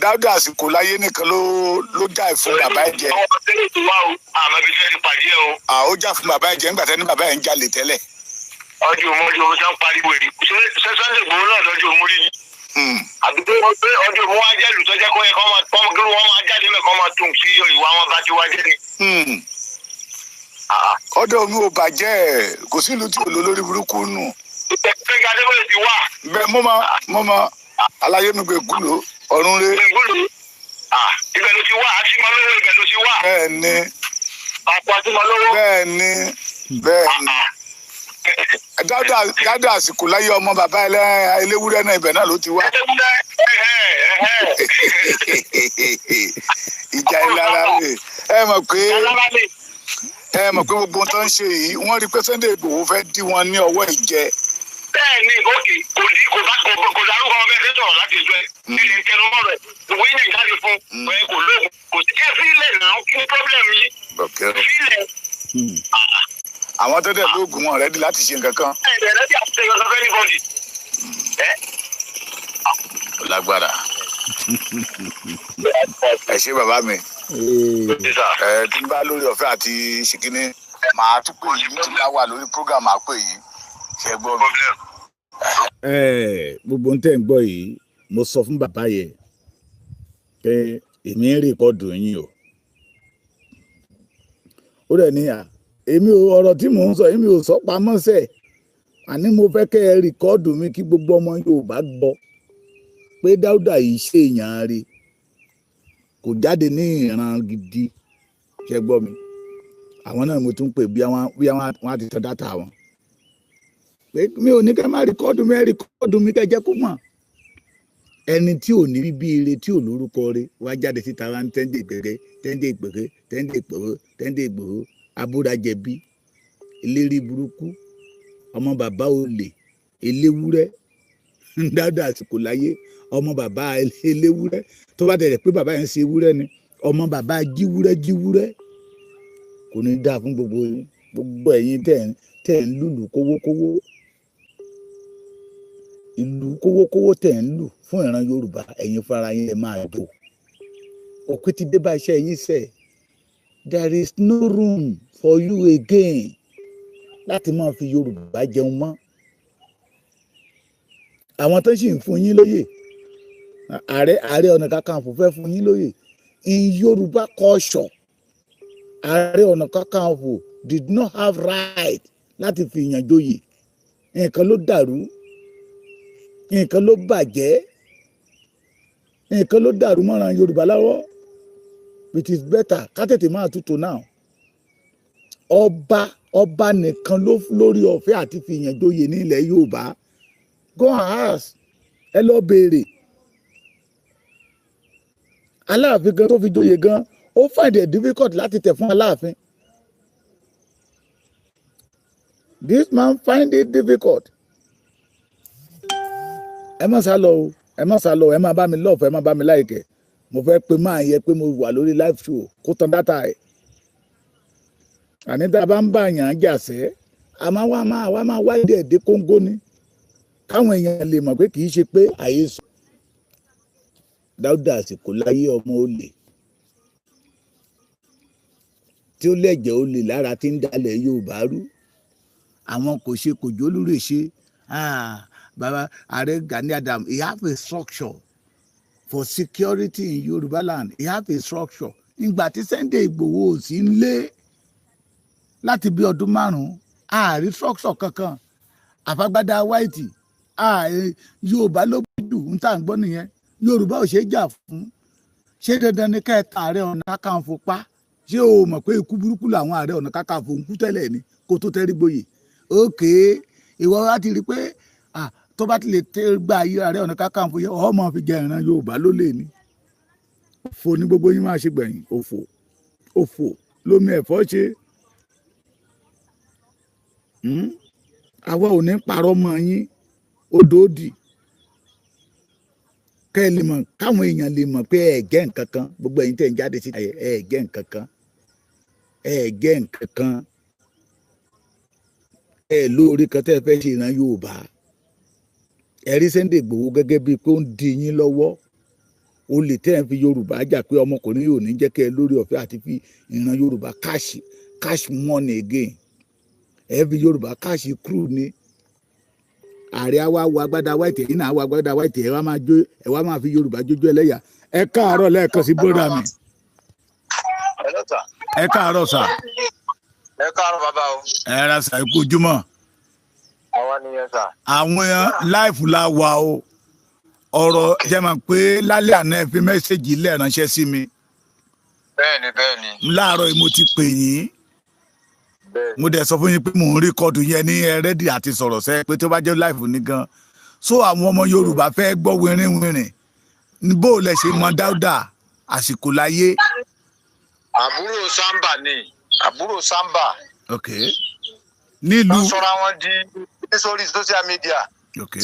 Dáúdà àsìkò láyé nìkan ló jà fún bàbá ẹ̀ jẹ. ọmọ tẹ́lẹ̀ tó wá o àmọ́ ibi tẹ́lẹ̀ pàdé ẹ o. ó jà fún bàbá ẹ̀ jẹ nígbà tẹ́ni bàbá ẹ̀ ń jalè tẹ́lẹ̀. ọjọ́ òmu sá ń pariwo èrè ṣé Sunday Igboho náà lọ́jọ́ òmu rí ni. àbí pé ọjọ́ òmu wá jẹ́ ìlú tó jẹ́ kó yẹ kó wọ́n máa jáde mẹ́ kó máa tún sí ìwà wọn bá ti wá jẹ́ ni. ọ̀dọ̀ Òmu ò bàjẹ́ kò sí ìlú tí ò lólórí burúkú nù. Gbẹ́ngà Adébóyè ti wà. bẹ́ẹ̀ mo mọ aláyé mi gbé gúlò ọ̀run rẹ. ibẹ̀ ló ti wá àtìmọ́lówó ibẹ̀ ló ti wá. bẹ́ẹ̀ni. àpò àtìmọ́lówó. bẹ́ẹ̀ni. Dáúdà àsìkò láyé ọmọ bàbá eléwúrẹ́ náà ibẹ̀ náà ló ti wá. ìjà ìlara rè ẹ mọ̀ pé gbogbo tó ń ṣe yìí wọ́n rí pé Sunday Igboho fẹ́ dí wọn ní ọwọ́ ìjẹ. bẹ́ẹ̀ni gòkè kò dárúkọ ọmọ ẹgbẹ́ sọ̀rọ̀ láti ẹjọ́ ẹ̀ ẹni tẹnumọ́ rẹ̀ ìwé ilẹ̀ jáde fún ẹ kò lóògùn kò sí ẹ fílẹ̀ náà kí ni problem yìí fílẹ̀. àwọn tó dẹ̀ lóògùn wọn rẹ́dí láti ṣe nǹkan kan. rẹ́dí àti ṣe nǹkan kan anybody. lágbára ẹ ṣé bàbá mi tí n bá lórí ọ̀fẹ́ àti ṣìkíní màá tún pè yín tí n bá wà lórí program máa pè yín ṣe gbọ́ mi. gbogbo ń tẹ̀ ń gbọ́ yìí mo sọ fún bàbá yẹn pé èmi ń rìkọ́dù yín o ó dẹ̀ ní èmi ò ọ̀rọ̀ tí mò ń sọ èmi ò sọ pamọ́ sẹ̀ àní mo fẹ́ kẹ́ ẹ rìkọ́ọ̀dù mi kí gbogbo ọmọ Yorùbá gbọ́ pé Dáúdà yìí ṣe èèyàn rí kò jáde ní ìran gidi ṣe gbọ́ mi àwọn náà mo tún pè bí àwọn àti tọ́ dátà wọn pé mi ò ní kẹ́ má rìkọ́ọ̀dù mi kẹ́ jẹ́ kó mọ̀ ẹni tí ò ní bí ire tí ò lórúkọ rẹ̀ wá jáde síta wá ń Tẹ́ndé Ìgbòho abúrajẹ̀bi eléri burúkú ọmọ bàbá olè eléwúrẹ́ Dáúdà àsìkò láyé ọmọ bàbá eléwúrẹ́ tó bá tẹ̀lé pé bàbá yẹn ṣe ewúrẹ́ ni ọmọ bàbá jíwúrẹ́ kò ní dáa fún gbogbo ẹ̀yin tẹ̀ ń lùlù kówókówó ìlú kówókówó tẹ̀ ń lù fún ìran Yorùbá ẹ̀yin fara yín ẹ máa dò òkú ti dé bá iṣẹ́ yín sẹ̀ there is no room for you again láti máa fi Yorùbá jẹun mọ́ àwọn tó sì ń fún yín lóyè Ààrẹ Ọ̀nà Kakanfò fẹ́ fún yín lóyè in Yorùbá culture Ààrẹ Ọ̀nà Kakanfò did not have right láti fi yàn joyè nǹkan ló dàrú nǹkan ló bàjẹ́ nǹkan ló dàrú mọ́ran Yorùbá lọ́wọ́ it is better ká tètè máa tútù náà ọba nìkan ló lórí ọ̀fẹ́ àti fi yàn joyè ní ilẹ̀ Yorùbá go and ask ẹ lọ béèrè Aláàfin gan tó fi joyè gan ó find it difficult láti tẹ̀ fún Aláàfin this man find it difficult ẹ má sá lọ o ẹ má sá lọ ẹ má bá mi lọ́ọ̀fẹ́ ẹ má bá mi láìkẹ́ mo fẹ́ pe máa yẹ pé mo wà lórí live show kó tan dátà ẹ̀ àní tá a bá ń bá yàn án jàsẹ́ àwa máa wá dé kóńgó ni káwọn èèyàn lè mọ̀ pé kì í ṣe pé àyè sọ Dáúdà àsìkò láyé ọmọ olè tí ó lẹ̀jẹ̀ olè lára tí ń dalẹ̀ Yorùbá rú àwọn kò ṣe kò jólúrè ṣe baba Ààrẹ Gani Adams he have a structure for security in Yorùbá land he have a structure nígbà tí Sunday Ìgbòho ò sí ń lé láti bí ọdún 5 ààrí structure kankan àfagbádá white Yorùbá ló dùn ń tà ń gbọ́ nìyẹn Yorùbá ò ṣe é jà fún ṣé dandan ni ká ẹ̀ka Ààrẹ Ọ̀nà Kakanfò pa ṣé o mọ̀ pé ikú burúkú làwọn Ààrẹ Ọ̀nà Kakanfò ń kú tẹ́lẹ̀ ni kó tó tẹ́rí gboyè ókè ìwọ wá ti rí pé tó bá ti lè gba ayé Ààrẹ Ọ̀nà Kakanfò yẹ ọmọ fi jẹ ìran Yorùbá ló lè ní òfò ní gbogbo yín máa ṣe gbẹ̀yìn òfò lómi ẹ̀fọ́ ṣe àwa ò ní parọ́ mọ́ yín odòdì kẹ́ ẹ lè mọ̀ káwọn èèyàn lè mọ̀ pé ẹ gẹ́ nǹkan kan gbogbo ẹ̀yin tẹ̀ ń jáde sí ẹ gẹ́ nǹkan kan ẹ lóore kan tẹ́ ẹ fẹ́ ṣe ìran Yorùbá ẹ rí Sunday Igboho gẹ́gẹ́ bíi pé ó ń di yín lọ́wọ́ ó lè tẹ́ ẹ fi Yorùbá jà pé ọmọkùnrin yóò ní jẹ́ kẹ́ ẹ lórí ọ̀fẹ́ àti fi ìran Yorùbá cash money again ẹ fi Yorùbá cash crew ni Ààrẹ wa wọ agbádá white yìí náà wọ agbádá white ẹ wá máa fi Yorùbá jójó ẹlẹ́yà ẹ káàárọ̀ lẹ́ẹ̀kan sí bọ́dà mi ẹ káàárọ̀ sà ẹ káàárọ̀ bàbá o. ẹ ra sà ẹ kú ojúmọ́. àwa nìyẹn sà. àwọn láìfù la wà o ọ̀rọ̀ jẹ́ máa pé lálẹ́ àná ẹ fi mẹ́sẹ̀gì lẹ̀ ránṣẹ́ sí mi. bẹ́ẹ̀ni. láàárọ̀ yìí mo ti pè yín mo dẹ̀ sọ fún yín pé mò ń rékọ́dù yẹn ní rẹ́dì àti sọ̀rọ̀ sẹ́ pé tó bá jẹ́ láìfù ní gan so àwọn ọmọ Yorùbá fẹ́ gbọ́ wìrìwìrì bó o lẹ ṣe mọ Dáúdà àsìkò láyé. àbúrò Samba. ok nílùú. wọ́n sọra wọn di sórí social media. ok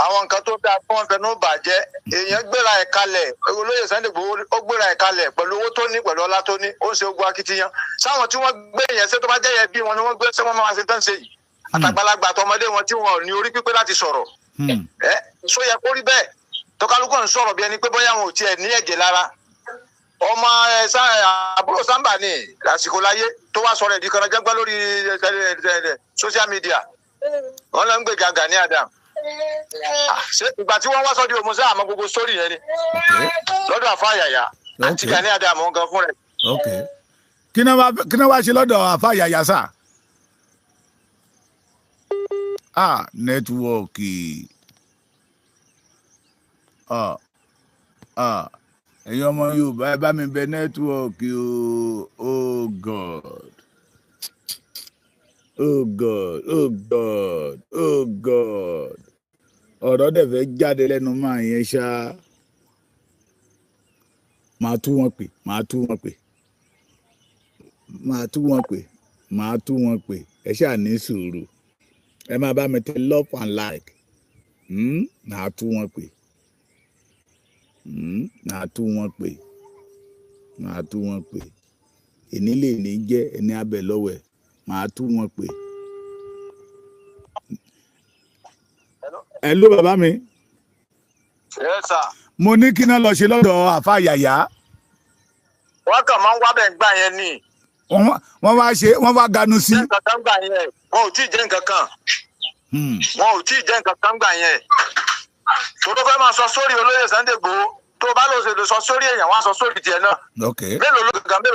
àwọn nǹkan tó dáa fún wọn fẹnu bàjẹ́ èèyàn gbéra ẹ̀ kalẹ̀ olóyè Sunday Igboho ó gbéra ẹ̀ kalẹ̀ pẹ̀lú owó tó ní pẹ̀lú ọlá tó ní ó ń ṣe ogun akitiyan sáwọn tí wọ́n gbé yẹn ṣé tó bá jẹ́ yẹn bí wọn ni wọ́n gbé ṣé wọ́n máa ṣe tán ṣe yìí àtàgbàlagbà àtọmọdé wọn tí wọn ò ní orí pípé láti sọ̀rọ̀ só yẹ kó rí bẹ́ẹ̀ tọ́kálukú ń sọ̀rọ̀ bí ẹni pé bóyá wọn ò tiẹ̀ ní ẹ̀jẹ̀ lára ọmọ àbúrò Samba ní àsìkò láyé tó wá sọ̀rọ̀ ẹ̀dí kan jẹ́gbẹ́ lórí social media wọn lọ ń gbé Gani Adams ṣé ìgbà tí wọ́n wá sọ́dí òmùsá àmọ́ gbogbo sórí yẹn ni lọ́dọ̀ Àfáàyàyà àti Gani Adams gan fún rẹ̀. kí ni wàá ṣe lọ́dọ̀ Àfáàyàyà sà. nẹ́tíwọ́ọ̀kì ẹ̀yin ọmọ Yorùbá ẹ bá mi bẹ nẹ́tíwọ́ọ̀kì o. Oh God. Oh God, oh God, oh God. Ọ̀rọ̀ dẹ̀ fẹ́ jáde lẹ́nu máa yẹn ṣá. Màá tú wọn pè. Ẹ ṣáà ní sùúrù. Ẹ máa bá mi tẹ love and like. Màá tú wọn pè. Èní lè ní jẹ́ ẹni abẹ lọ́wọ́ ẹ̀. Màá tú wọn pè. Hello bàbá mi. Yes sir. Mo ní kí náà lọ ṣe lọ́dọ̀ àfa Yàyà. Wọ́n kàn máa ń wá bẹ̀ gbà yẹn ni. Wọ́n wá ganu sí. Nǹkan kan gbà yẹn. Wọn ò tí ì jẹ́ nǹkan kan. Gbà yẹn. Tó fẹ́ máa sọ sórí olóyè Sunday Igboho. Tó bá lọ ṣe lè sọ sórí èèyàn, wọ́n á sọ sórí tiẹ̀ náà. Mélòó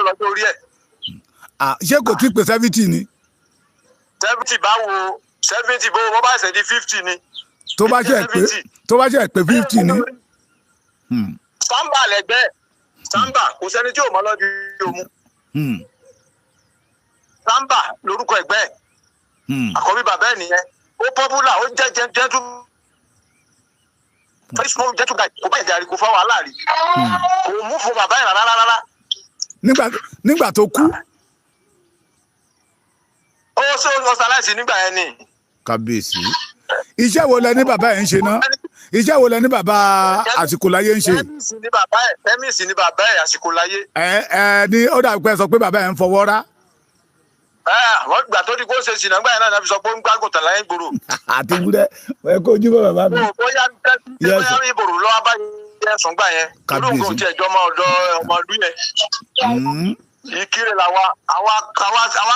lọ́jọ́ orí ẹ̀? Ṣé kò tí pé 70 ni? 70 báwo? 70 bó wọ́n bá ṣe di 50 ni. Tó bá ṣe pé 50 ni. Samba lẹ́gbẹ́. Samba kò sẹ́ni tí ò mọ̀ lọ́dún yomu. Samba lórúkọ ẹgbẹ́. Àkọ́bí bàbá ẹ̀ nìyẹn. Ó pọ́pùlà, ó jẹ́ jẹ́tú. Fẹ́sùn jẹ́tú guy kò bá ìjà rí kò fọ́ wàhálà rí. Kò mú fún bàbá ẹ̀ rárá. Nígbà tó kú. Ó ṣe ọ̀sálàìsì nígbà yẹn ni. Kábíyèsí. Iṣẹ́ wo lẹ ní bàbá ẹ̀ ń ṣe náà? Iṣẹ́ wo lẹ ní bàbá àsìkò láyé ń ṣe? Tẹ́mísì ni bàbá ẹ̀ àsìkò láyé. Ní ó dàbí pé sọ pé bàbá ẹ̀ ń fọwọ́ rá. Wọ́n gbà tó di kó ṣe ṣìnà gbà yẹn náà fi sọ pé ó ń gbàgùn tàn láyé gbòòrò. Àti wúdẹ́ ẹ kó ojú bọ́ bàbá mi. Bóyá ìbòrò lọ́wọ́ bá yẹn sùn gbà yẹn. Olóògùn ti ẹ̀jọ́ ọmọ ọdún yẹn. Ìkírè làwa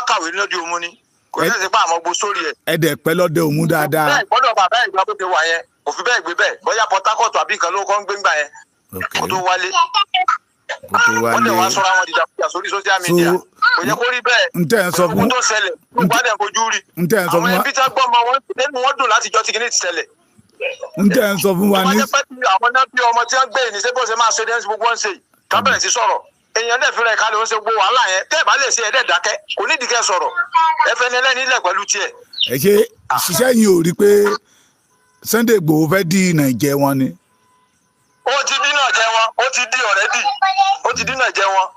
kàwé lóde òmu ni. Kò ní ẹ̀sìn pa àmọ́ gbó sórí ẹ̀. Ẹ̀dẹ̀ pẹ́ lọ́dẹ òmu dáadáa. Bẹ́ẹ̀ gbọ́dọ̀ bàbá ẹ̀ ìgbà tó ti wà yẹn. Kò fi bẹ́ẹ̀ gbé bẹ́ẹ̀. Bóyá Port Harcourt àbí nǹkan ló kọ́ ń gbé ńgbà yẹn. Kó tó wálé. Wọ́n lè wá sọ́ra wọn dìdàkudà sórí social media. Kò yẹ kó rí bẹ́ẹ̀. Ntẹ́ ẹ̀ sọ fún. Tó ṣẹlẹ̀ nígbà dẹ̀ fojú rí. Àwọn ẹbí tá gbọ́ ọmọ wọn nínú wọn dùn láti jọ tí kìíní ti ṣẹlẹ̀. Ntẹ́ ẹ̀ sọ fún wa ní. Àwọn náà bí ọmọ tí wọ́n gbé ní sẹ́gbọ́n ṣe máa ṣe dẹ́nsì gbogbo wọn ṣe yìí. Kábẹ̀rẹ̀ sí sọ̀rọ̀. Èèyàn dẹ̀ fi rẹ̀ kalẹ̀ ó ń ṣe gbogbo wàhálà yẹn. Tẹ́ ẹ̀ bá lè ṣe ẹ̀dẹ̀ dákẹ́. Kò ní ìdíkẹ́ sọ̀rọ̀. Ẹ fẹ́ ní ẹlẹ́ni ilẹ̀ pẹ̀lú tiẹ̀. Ẹ ṣe ṣiṣẹ́ yìí ò rí pé Sunday Igboho fẹ́ dí Nàìjẹ́ wọn ni. Ó ti dínà jẹ wọn. Ó ti dí ọ̀rẹ́dì. Ó ti dínà jẹ wọn.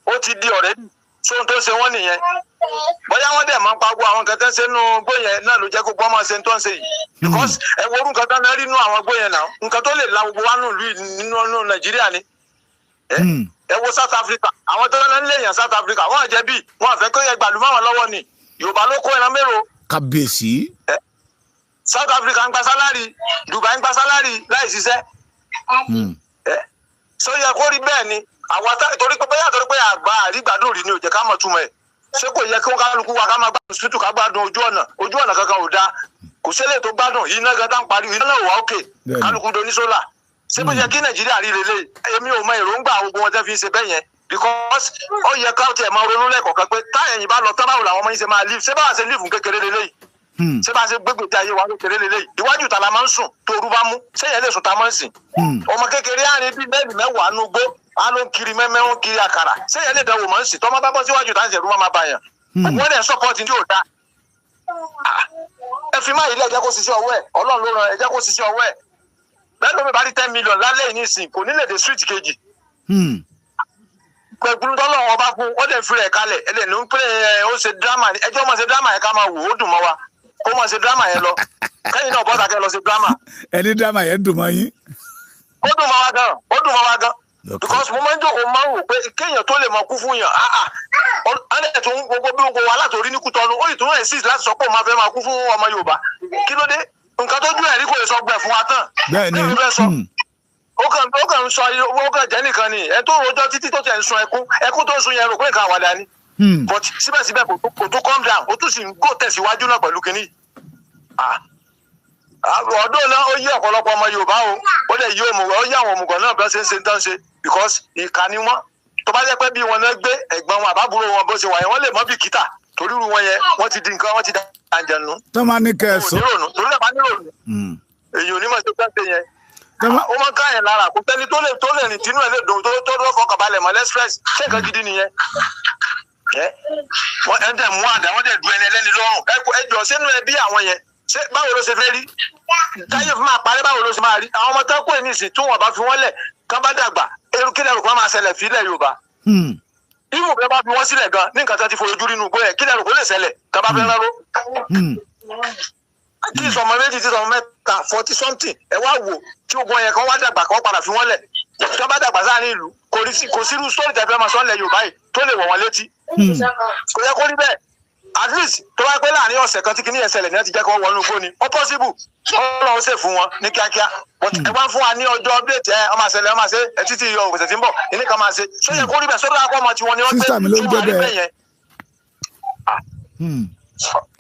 Ó ti di ọ̀rẹ́dì. Sóhun tó ṣe wọ́n nìyẹn. Bóyá wọ́n dẹ̀ máa ń pagbo àwọn nǹkan tó ń ṣe nínú gbóyè náà ló jẹ́ kó gbọ́n máa ṣe tó ń ṣe yìí. Because ẹ wo orú nǹkan tó ń rí nínú àwọn gbóyè náà. Nǹkan tó lè la gbogbo wa nínú Nàìjíríà ni. Ẹ wo South Africa. Àwọn tó ń lé yàn South Africa. Wọ́n jẹ́ bí wọ́n fẹ́ kó yẹ gbàlú máwọn lọ́wọ́ ni. Yorùbá ló kó ẹran mélòó. Kábíyèsí. South Africa ń gba sálárì. Dubai ń gba sálárì láì ṣiṣẹ́. Sọ yẹ kó rí bẹ́ẹ̀ ni. Àwọn torí pé àgbà àrígbàdùn rí ni ò jẹ́ ká mọ̀ túmọ̀ ẹ̀. Ṣé kò yẹ kí wọ́n kálukú wa ká máa gbádùn hospital ká gbádùn ojú ọ̀nà kankan ò dáa. Kò sílẹ̀ tó gbádùn iná gan tá ń parí iná náà wà òkè kálukú do ní sólà. Ṣé bó yẹ kí Nàìjíríà rí lélẹ̀? Èmi ò mọ èròǹgbà gbogbo wọn tẹ́ fi ń ṣe bẹ́ẹ̀ yẹn. Because ó yẹ ká tiẹ̀ máa ronú lẹ́kọ̀ọ́kan pé táyẹ̀yìn bá lọ tán báwo làwọn ọmọ yín ṣe máa live. Ṣé báwa ṣe live kékeré lélẹ̀? Ṣé bá ṣe gbégbé tí ayé wa kékeré lélẹ̀? Iwájú ta la máa ń sùn tóoru bá mú. Ṣé yẹn lè sùn ta máa ń sìn? Ọmọ kékeré àárín bíi mẹ́rin mẹ́wàá nugbó. A ló ń kiri mẹ́mẹ́ ń kiri àkàrà. Ṣé yẹn lè dánwò mọ́ ń sìn? Tọ́mọ bá bọ́ síwájú tá ń ṣẹ̀rú máa bá yàn. Wọ́n dẹ̀ sọ́pọ́ọ̀tì tí ò dáa. Ẹ fi máa yìí lẹ̀ jẹ́ kó ṣiṣẹ́ ọwọ́ ẹ̀. Ọlọ́run ló ràn ẹ jẹ́ kó ṣiṣẹ́ ọwọ́ ẹ̀. Bẹ́ẹ̀ ló mi bá rí 10 million lálẹ́ yìí nísìn kò ní lè dé street kejì. Pẹ̀lú tọ́lọ́ wọn bá fún ó dẹ̀ fi rẹ̀ kalẹ̀ ẹ lè ní pé ó ṣe drama ẹjọ́ máa ṣe drama yẹn ká máa wò ó dùn mọ́ wa kó máa ṣe drama yẹn lọ. Kẹ́yìn náà bọ́ta kẹ́ lọ ṣe drama. Ẹni drama yẹn dùn mọ́ yín. Ó dùn mọ́ wa gan. Ó dùn mọ́ wa gan. Because mo máa ń jókòó máa ń wò pé kéèyàn tó lè mọ kú fún yàn ẹ̀ tó ń gbogbo bí gbogbo wa látòrí ní Kútọ́nù ó yìí tó ń insist láti sọ pé òun máa fẹ́ máa kú fún ọmọ Yorùbá kí ló dé nǹkan tó jú ẹ̀rí kò lè sọ gbẹ fún wa tán. Bẹ́ẹ̀ni ó kàn ń sọ owó kan jẹ́ nìkan ni ẹ tó rojọ́ títí tó tẹ̀ ń sun ẹkún tó ń sun yẹn rò pé nǹkan àwàdà ni. But síbẹ̀síbẹ̀ kò tó calm down ó tún sì ń gò tẹ̀síwájú náà pẹ̀lú kínní. Ọdún náà ó yí ọ̀pọ̀lọpọ̀ ọmọ Yorùbá o ó lè yí òmùgọ̀ ó yí àwọn òmùgọ̀ náà bẹ́ẹ̀ ṣe ń ṣe tán ṣe because ìkà ni wọ́n tó bá jẹ́ pé bí wọn náà gbé ẹ̀gbọ́n wọn àbábúrò wọn bó ṣe wà yẹn wọ́n lè mọ́ bìkítà torí irú wọn yẹn wọ́n ti di nǹkan wọ́n ti da àjẹnù. tó máa ní kẹsàn. torí náà bá nílò èyí ò ní mọ̀ sí pẹ́ńpẹ́ yẹn. ó máa ń ká yẹn lára kò sẹ́ni tó lè rìn tínú ẹ̀ lè dùn tó lọ́fọ̀ọ́ balẹ̀ mọ́ lẹ́sírẹ́sì ṣé nǹkan gidi nìyẹn. wọ́n ẹ̀ dẹ̀ mú àdá wọ́n dẹ̀ du ẹni ẹlẹ́ni lọ́rùn ẹ jọ sínú ẹbí àwọn yẹn ṣé báwo ló ṣe fẹ́ rí táyé fún máa parí báwo ló ṣe máa rí àwọn ọmọ tó kó ẹ̀ nísìn tí wọ́n bá fi wọ́n lẹ̀ kán bá dàgbà eru kí lẹ́rù kan máa ṣẹlẹ̀ fílẹ̀ Yorùbá irú òbí bá fi wọ́n sílẹ̀ gan ní nǹkan tó ti fojú rí inú gbọ́ ẹ̀ kí lẹ́rù kó lè ṣẹlẹ̀ tá bá fẹ́ ráró tí sọmọ méjì tí sọmọ mẹ́ta 40 something ẹ wá wò tí ogun yẹn kan wá dàgbà kan padà fi wọ́n lẹ̀ tí wọ́n bá dàgbà sáàrin ìlú kò sírú sórí tẹ̀fẹ́ máa sọ́ọ̀lẹ̀ Yorùbá yìí tó lè wọ̀ wọ́n létí kò yẹ kó rí bẹ́ẹ̀ at least tó bá pẹ́ láàrin ọ̀sẹ̀ kan tí kìíní yẹn ṣẹlẹ̀ ní ẹ ti jẹ́ kó wọnú igbó ni ó possible Ọlọ́run ṣe fún wọn ní kíákíá ẹ wá fún wa ní ọjọ́ update ẹ ọmọ àṣẹlẹ̀ ọmọ àṣẹ ẹ títí yọ òkùnṣẹ́ tí ń bọ̀ ìní kan máa ṣe ṣó yẹ kó rí bẹ́ẹ̀ sódò àkọ́ ọmọ tí wọ́n ní wọ́n gbé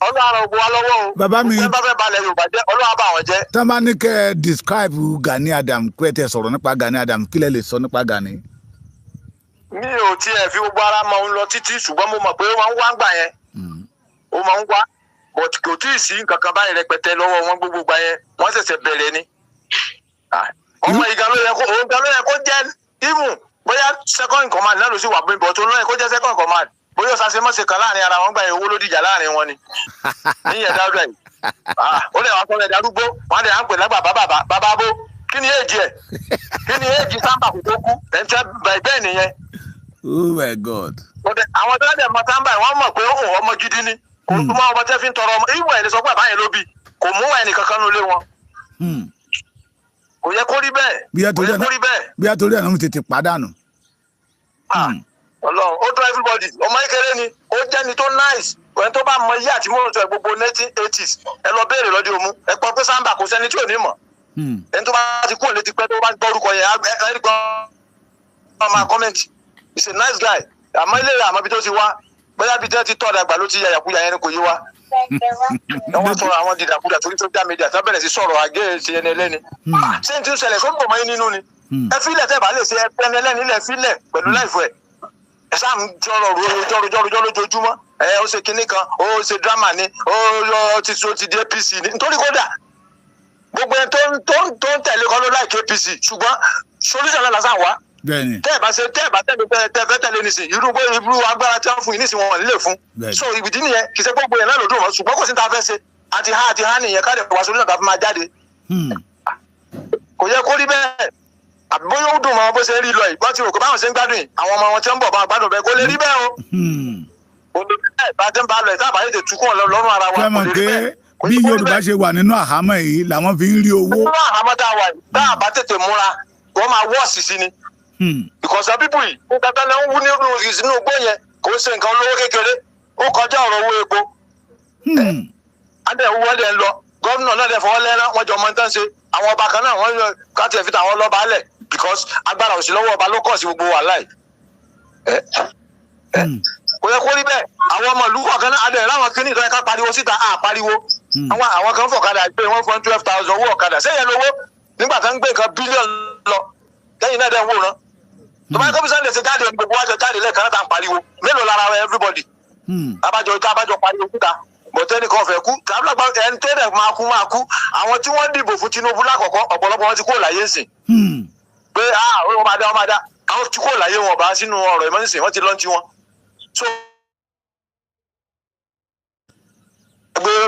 Ọlọ́run ògbó wa lọ́wọ́ o bàbá mi bá fẹ́ balẹ̀ Yorùbá jẹ́ Ọlọ́run bá wọn jẹ́. tá a bá ní kẹ́ ẹ describe Gani Adams pé tẹ sọ̀rọ̀ nípa Gani Adams kí lẹ lè sọ nípa Gani. mi ò tiẹ̀ fi gbogbo ara mọ òun lọ títí ṣùgbọ́n mo mọ̀ pé ó máa ń wá ń gbà yẹn ó máa ń wá but kò tí ì sí nǹkan kan báyìí rẹpẹtẹ lọ́wọ́ wọn gbogbo gbà yẹn wọ́n ṣẹ̀ṣẹ̀ bẹ̀rẹ̀ ni. ọmọ ìgbà ló yẹ kó jẹ́ even bóyá second in command náà ló sì wà bí bọ̀ tó ló yẹ kó jẹ́ second in command bóyá ó ṣàṣe mọ́ṣe kan láàrin ara wọn gbà yẹn owó ló dìjà láàrin wọn ni níyẹn dáúdà yìí ó lè wá sọ ẹ̀ darúgbó wọn lè à ń pè lágbà bàbá bó kí ni èjì ẹ̀ kí ni èjì Samba kò tó kú ẹ̀ ń tẹ́ bẹ́ẹ̀ nìyẹn. Oh my God. àwọn tó dẹ̀ mọ Samba wọ́n mọ̀ pé òun ọmọ gidi ni kò tún mọ ọmọ tẹ́ fi ń tọrọ ọmọ ìwọ̀ ẹ̀ lè sọ pé àbáyẹn ló bí kò mú ẹnì kankan nulẹ̀ wọn. kò yẹ kó rí bẹ́ẹ̀ kò yẹ kó rí bẹ́ẹ̀. bí a torí ẹ̀ náà mi tètè pàdánù. Ọlọ́run ó tó everybody ọmọ kékeré ni ó jẹ́ ni tó nice ẹni tó bá mọ iye àti mọ́tò ẹ̀ gbogbo 1980s ẹ lọ béèrè lọ́dí omu ẹ pọ̀ pé Samba kò sẹ́ni tí ò ní mọ̀ ẹni tó bá ti kú òun létí pẹ́ tó bá gbọ́ orúkọ yẹn ẹ gbọ́ ọmọ comment he's a nice guy àmọ́ ilé rẹ̀ àmọ́ ibi tó ti wá bóyá ibi tí wọ́n ti tọ́ ọ̀dàgbà ló ti yà yàkúyà yẹn kò yé wa wọ́n sọ̀rọ̀ àwọn dìdàkudà torí social media tó bẹ̀rẹ̀ sí sọ̀rọ̀ àgé ṣe ẹni ẹlẹ́ni ṣé n ti ń ṣẹlẹ̀ sóńgbò mọ́ nínú ni ẹ fílẹ̀ tẹ́ bá lè ṣe ẹni ẹlẹ́ni ilẹ̀ fílẹ̀ pẹ̀lú láìfọ̀ ẹ̀ ẹ sáà ń jọrọ lójoojúmọ́ ẹ ó ṣe kinní kan ó ṣe drama ni ó ti di APC ni nítorí kódà gbogbo ẹni tó ń tẹ̀lé kọ́ ló láìkí APC ṣùgbọ́n solution náà lásán wá tẹ́ ẹ̀ bá fẹ́ tẹ̀lé nísìn irú agbára tí wọ́n fún yìí nísìn wọn nílé fún so ìbìdí nìyẹn kì í ṣe gbogbo yẹn náà lòdùn wọn ṣùgbọ́n kò sí ta fẹ́ ṣe àti ha nìyẹn káàdì wá solution tá fi máa jáde kò yẹ kó rí bẹ́ẹ̀ àbúyọ ó dùn mọ́ bó ṣe ń rí lọ yìí bọ́n ti rò pé báwọn ṣe ń gbádùn yìí àwọn ọmọ wọn tí ń bọ̀ bá gbádùn bẹ́ẹ̀ kó lè rí bẹ́ẹ̀ o olùdíje bá ti ń bá lọ ẹ̀ tábà yìí ti tukọ̀ lọ́rùn ara wa kò lè rí bẹ́ẹ̀. bí Yorùbá ṣe wà nínú àhámọ́ yìí làwọn fi ń rí owó. nínú àhámọ́ tá a wà yìí tá a bá tètè múra wọ́n máa wọ́ọ̀sì sí ni because of people yìí ó kẹta lẹ́ ń wú nínú ìsinú igbó yẹn kò ń ṣe nǹkan olówó kékeré ó kọjá ọ̀rọ̀ owó epo adé wọ́n dẹ̀ ń lọ gómìnà náà dẹ̀ fọwọ́ lẹ́rán wọ́n jọ mọ́ ní tán ṣe àwọn ọba kan náà wọ́n yọ káàtì ẹ̀fíta àwọn ọlọ́ba alẹ̀ because agbára òsì lọ́wọ́ ọba ló kọ̀ sí gbogbo wàhálà yìí kò yẹ kó rí bẹ́ẹ̀ àwọn ọmọ ìlú kọ̀ọ̀kan náà adé láwọn kíní ìtọ́jú ká pariwo síta pariwo àwọn kan fọ̀kadà gbé wọ́n fọ́n 12,000 owó ọ̀kadà sẹ́yìn lówó nígbà tó ń gbé nǹkan bílíọ̀nù lọ lẹ́yìn náà dẹ̀ ń wòran tó bá yẹ kọ́bí Sunday ṣe jáde ní gbogbo wájọ jáde lẹ́ẹ̀kan náà tá ń pariwo mélòó lára everybody abájọ pariwo síta bọ̀tẹ́nì kan fẹ́ kú tàbílàgbà ẹni tẹ́lẹ̀ máa kú àwọn tí wọ́n dìbò fún Tinubu lákọ̀ọ́kọ́ ọ̀pọ̀lọpọ̀ wọn ti kó láyé sìn pé ó máa dá àwọn tí kó láyé wọn bá sínú ọ̀rọ̀ ìmọ̀nísìn wọ́n ti lọ́ntì wọn. so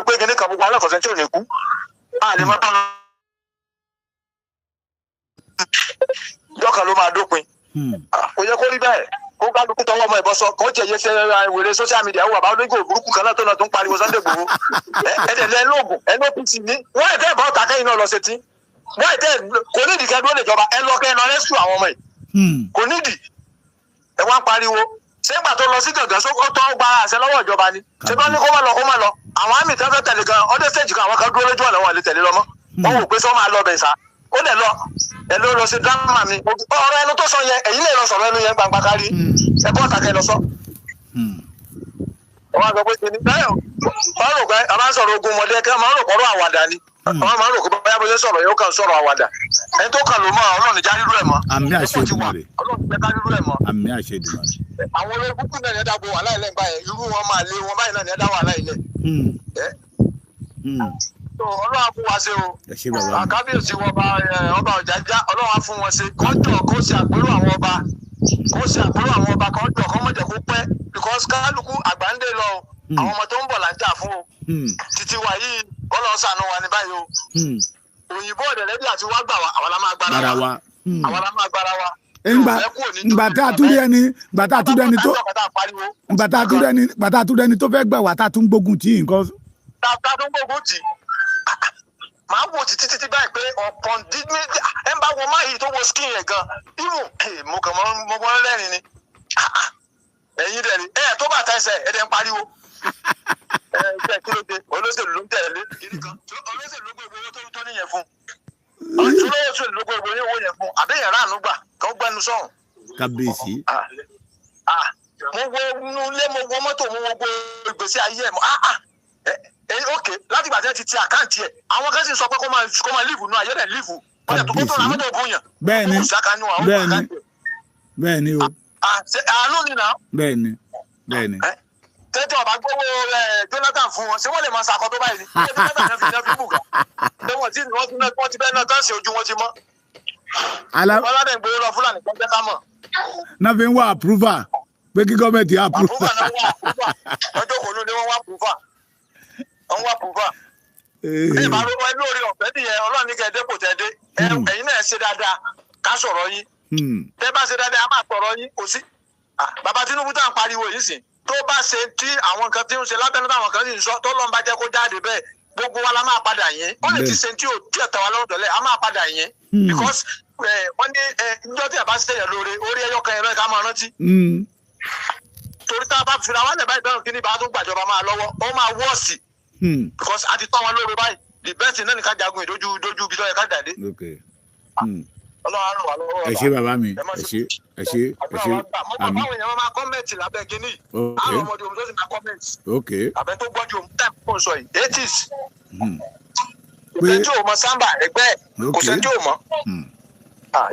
pé kíní kan gbogbo alákọ̀ọ́sẹ́ tí ò ní kú àlè máa tán dọ́kan ló máa dópin kò yẹ kó rí bẹ́ẹ̀ kó gbádùn tọwọ́ ọmọ ìbọn sọ kó tiẹ̀ yẹ ṣe wèrè social media wà bá olóńgbò burúkú kan náà tó náà tó ń pariwo Sunday Igboho ẹ̀ẹ́dẹ̀ lóògùn NOPC ní wọ́n ẹ̀tẹ́ ìbọn ọ̀tà kẹ́yìn náà lọ sí tí wọ́n ẹ̀tẹ́ kò nídìí kẹ́dúró lè jọba ẹ lọ rescue àwọn ọmọ yìí kò nídìí ẹ wá ń pariwo ṣégbà tó lọ sí gàngán sókó tó gba àṣẹ lọ́wọ́ ìjọba ni ṣé bá ní kó má lọ àwọn àmì tó fẹ́ tẹ̀lé gan ọdẹ stage kan àwọn kan dúró lójú ọ̀nà wọn lè tẹ̀lé lọ́mọ́ wọ́n wò pé sọ máa lọ bẹ̀ sá ó dẹ̀ lọ ẹ ló lọ sí drama mi ọ̀rọ̀ ẹnu tó sọ yẹn èyí lè lọ sọ̀rọ̀ ẹnu yẹn gbangba kárí ẹ bọ́ ọ̀tà kẹ lọ sọ wọ́n sọ pé kíní báyọ̀ wọ́n rò pé a máa ń sọ̀rọ̀ ogun ọmọdé kí wọ́n máa ń rò pọ̀rọ̀ àwàdà ni wọ́n máa ń rò pé báyà bóyá sọ̀rọ̀ yóò kàn sọ̀rọ̀ àwàdà ẹni tó kàn ló mọ̀ Ọlọ́run já rírú ẹ̀ mọ́. àmì àṣẹ Èdùmàrè. Ọlọ́run jẹ́ ká rírú ẹ̀ mọ́. àmì àṣẹ Èdùmàrè. àwọn olóògùn náà ní ẹ̀dá bo wàhálà ilẹ̀ báyìí irú wọn máa lé wọn báyìí náà ní ẹ̀dá wàhálà ilẹ̀. Ọlọ́run á fún wa ṣe o. ẹ ṣé bàbá mi. àkábíyèsí wọn ọba Ọjájá Ọlọ́run á fún wọn ṣe kọ́jọ́ kó ṣe àpérò àwọn ọba kọ́jọ́ kọ́ mọ̀jẹ̀ kó pẹ́ because kálukú àgbáńdé lọ àwọn ọmọ tó ń bọ̀ là ń jà fún o títí wa yìí Ọlọ́run ṣàánú wa ní báyìí o òyìnbó ọ̀dẹ̀lẹ́bí àti wá gbà wá àwa la máa gbára wa àwa la máa gbára wa. ngbàtà àtúndẹ́ni tó fẹ́ gbà wá tá a tún gbógun tì nǹkan. tá a tún gbógun tì màá wò títí báyìí pé ọ̀pọ̀n dídí ẹ̀ ń bá wo máa yìí tó wo skin yẹn gan irú mo kàn mọ́ lẹ́rìn ni ẹ̀yin dẹ̀ ni tó bá ta ẹsẹ̀ ẹ̀ dẹ̀ ń pariwo ẹ̀ kí ló dé olóṣèlú ló ń tẹ̀lé kiri kan olóṣèlú ló gbé owó tó níyẹn fún olóṣèlú ló gbé owó yẹn fún àbẹ́yẹn ráàánú gbà kàn gbẹnu sọ̀hún. kábíyèsí. mo wo nulé mo wo mọ́tò mo wo gbogbo ìgbésí ayé ẹ̀ mọ́ ok láti ìgbà tí wọ́n ti àkáǹtì ẹ̀ àwọn kan sì sọ pé kó máa líìfù náà ayé rẹ̀ líìfù wọ́n yẹ tó kó tó ra mọ́tò ògùn yàn. bẹ́ẹ̀ni o. àánú ni náà. bẹ́ẹ̀ni. tẹ́tẹ́ ọba gbówó Jonathan fún wọn ṣé wọ́n lè máa ṣàkọ́ tó báyìí ni Jonathan náà fi bùkà pé wọ́n ti bẹ́ẹ̀ náà tán ṣe ojú wọn ti mọ́. ọlọ́dẹ̀ ń gbowó lọ Fúlàní kan jẹ́ ká mọ̀. náà fi ń wá approval pé kí gọ́ọ̀mẹ̀ntì approve. approval náà wà approval ọjọ́ kò ló ní wọ́n wá approval wọ́n wá approval. ìbára wọn lórí ọ̀fẹ́ nìyẹn Ọlọ́run ní kẹ́ ẹ dépò tẹ́ dé ẹ̀yin náà ṣe dáadáa ká sọ̀rọ̀ yín tẹ́ bá ṣe dáadáa a máa sọ̀rọ̀ yín kò sí. bàbá Tinubu tá à ń pariwo yìí sìn tó bá ṣe tí àwọn kan tí ń ṣe lábẹ́nú táwọn kan sì ń sọ tó lọ́n bá jẹ́ kó jáde bẹ́ẹ̀ gbogbo wa la máa padà yín ó lè ti ṣe tí ò tí ẹ̀ tẹ̀ wá lọ́wọ́ tẹ́lẹ̀ a máa padà yín because wọ́n ní ìjọ tí a bá ṣe yẹn lóore orí ẹyọ kan ẹ̀rọ ẹ̀ ká máa rántí. torí tá a bá fira wálẹ̀ báyìí bẹ́ẹ̀ kí ni bá tún gbàjọba máa lọ́wọ́ ó máa wọ́ọ̀sì because a ti tọ́ wọn lóore báyìí the best náà ní ká jagun ìdójú ibi tó yẹ ká jáde. Ọlọ́run á ràn wá lọ́wọ́. ẹ ṣé bàbá mi ẹ ṣé àmì. àwọn èèyàn máa kọ́mẹ̀ntì lábẹ́ kínní àwọn ọmọdé omi tó sì máa kọ́mẹ̀ntì. àbẹ tó gbọ́dọ̀ omi tẹ̀ kó sọ yìí 80s. kò sẹ́ni tí ò mọ Samba ẹgbẹ́ kò sẹ́ni tí ò mọ.